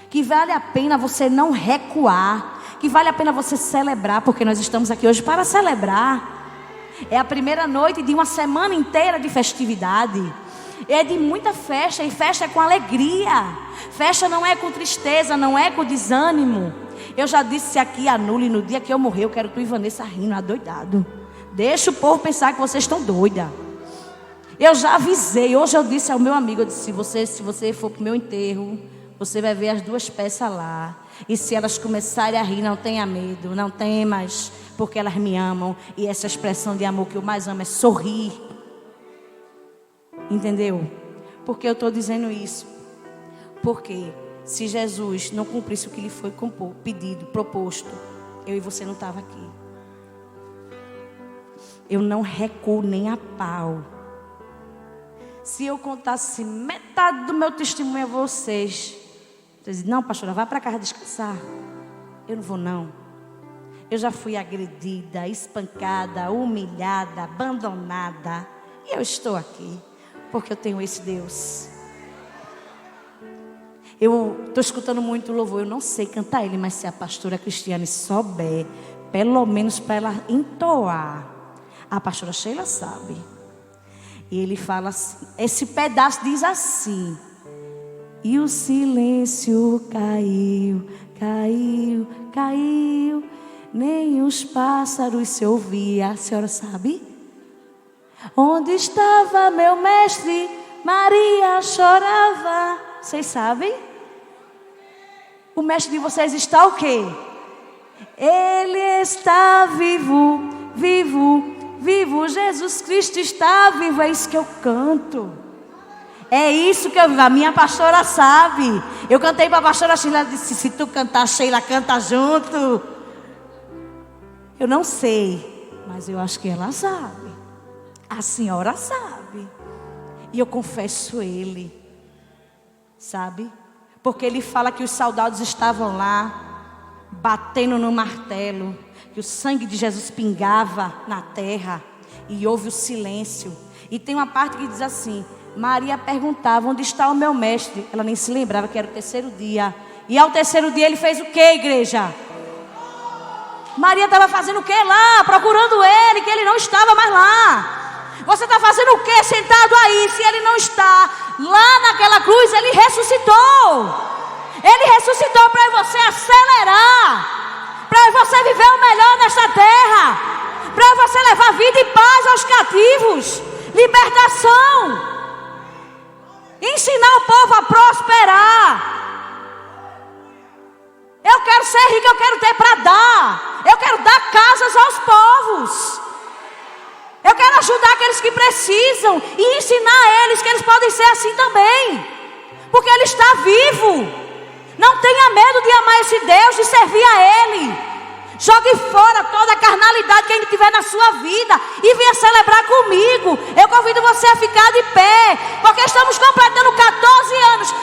Que vale a pena você não recuar. Que vale a pena você celebrar, porque nós estamos aqui hoje para celebrar. É a primeira noite de uma semana inteira de festividade. É de muita festa, e festa é com alegria. Festa não é com tristeza, não é com desânimo. Eu já disse aqui a Nuli, no dia que eu morrer, eu quero que o Ivanessa rindo, adoidado. Deixa o povo pensar que vocês estão doidas. Eu já avisei, hoje eu disse ao meu amigo, eu disse, se você for pro meu enterro, você vai ver as duas peças lá. E se elas começarem a rir, não tenha medo, não temas, porque elas me amam. E essa expressão de amor que eu mais amo é sorrir. Entendeu? Por que eu estou dizendo isso? Porque se Jesus não cumprisse o que lhe foi pedido, proposto, eu e você não estava aqui. Eu não recuo nem a pau. Se eu contasse metade do meu testemunho a vocês, vocês dizem, não, pastora, vá para casa descansar. Eu não vou, não. Eu já fui agredida, espancada, humilhada, abandonada. E eu estou aqui, porque eu tenho esse Deus. Eu estou escutando muito louvor, eu não sei cantar ele, mas se a pastora Cristiane souber, pelo menos para ela entoar, a pastora Sheila sabe. E ele fala assim, esse pedaço diz assim: e o silêncio caiu, caiu, caiu, nem os pássaros se ouvia. A senhora sabe? Onde estava meu mestre? Maria chorava. Vocês sabem? O mestre de vocês está o quê? Ele está vivo, vivo, vivo. Jesus Cristo está vivo. É isso que eu canto. É isso que eu vivo. A minha pastora sabe. Eu cantei para a pastora Sheila. Ela disse, se tu cantar, Sheila canta junto. Eu não sei, mas eu acho que ela sabe. A senhora sabe. E eu confesso ele. Sabe? Porque ele fala que os soldados estavam lá, batendo no martelo, que o sangue de Jesus pingava na terra, e houve o silêncio. E tem uma parte que diz assim, Maria perguntava, onde está o meu mestre? Ela nem se lembrava que era o terceiro dia. E ao terceiro dia ele fez o que, igreja? Maria estava fazendo o que lá? Procurando ele, que ele não estava mais lá. Você está fazendo o que sentado aí? Se ele não está lá naquela cruz, ele ressuscitou. Ele ressuscitou para você acelerar, para você viver o melhor nessa terra, para você levar vida e paz aos cativos, libertação, ensinar o povo a prosperar. Eu quero ser rico, eu quero ter para dar. Eu quero dar casas aos povos. Eu quero ajudar aqueles que precisam e ensinar a eles que eles podem ser assim também. Porque Ele está vivo. Não tenha medo de amar esse Deus, de servir a Ele. Jogue fora toda a carnalidade que ainda tiver na sua vida e venha celebrar comigo. Eu convido você a ficar de pé, porque estamos completando 14 anos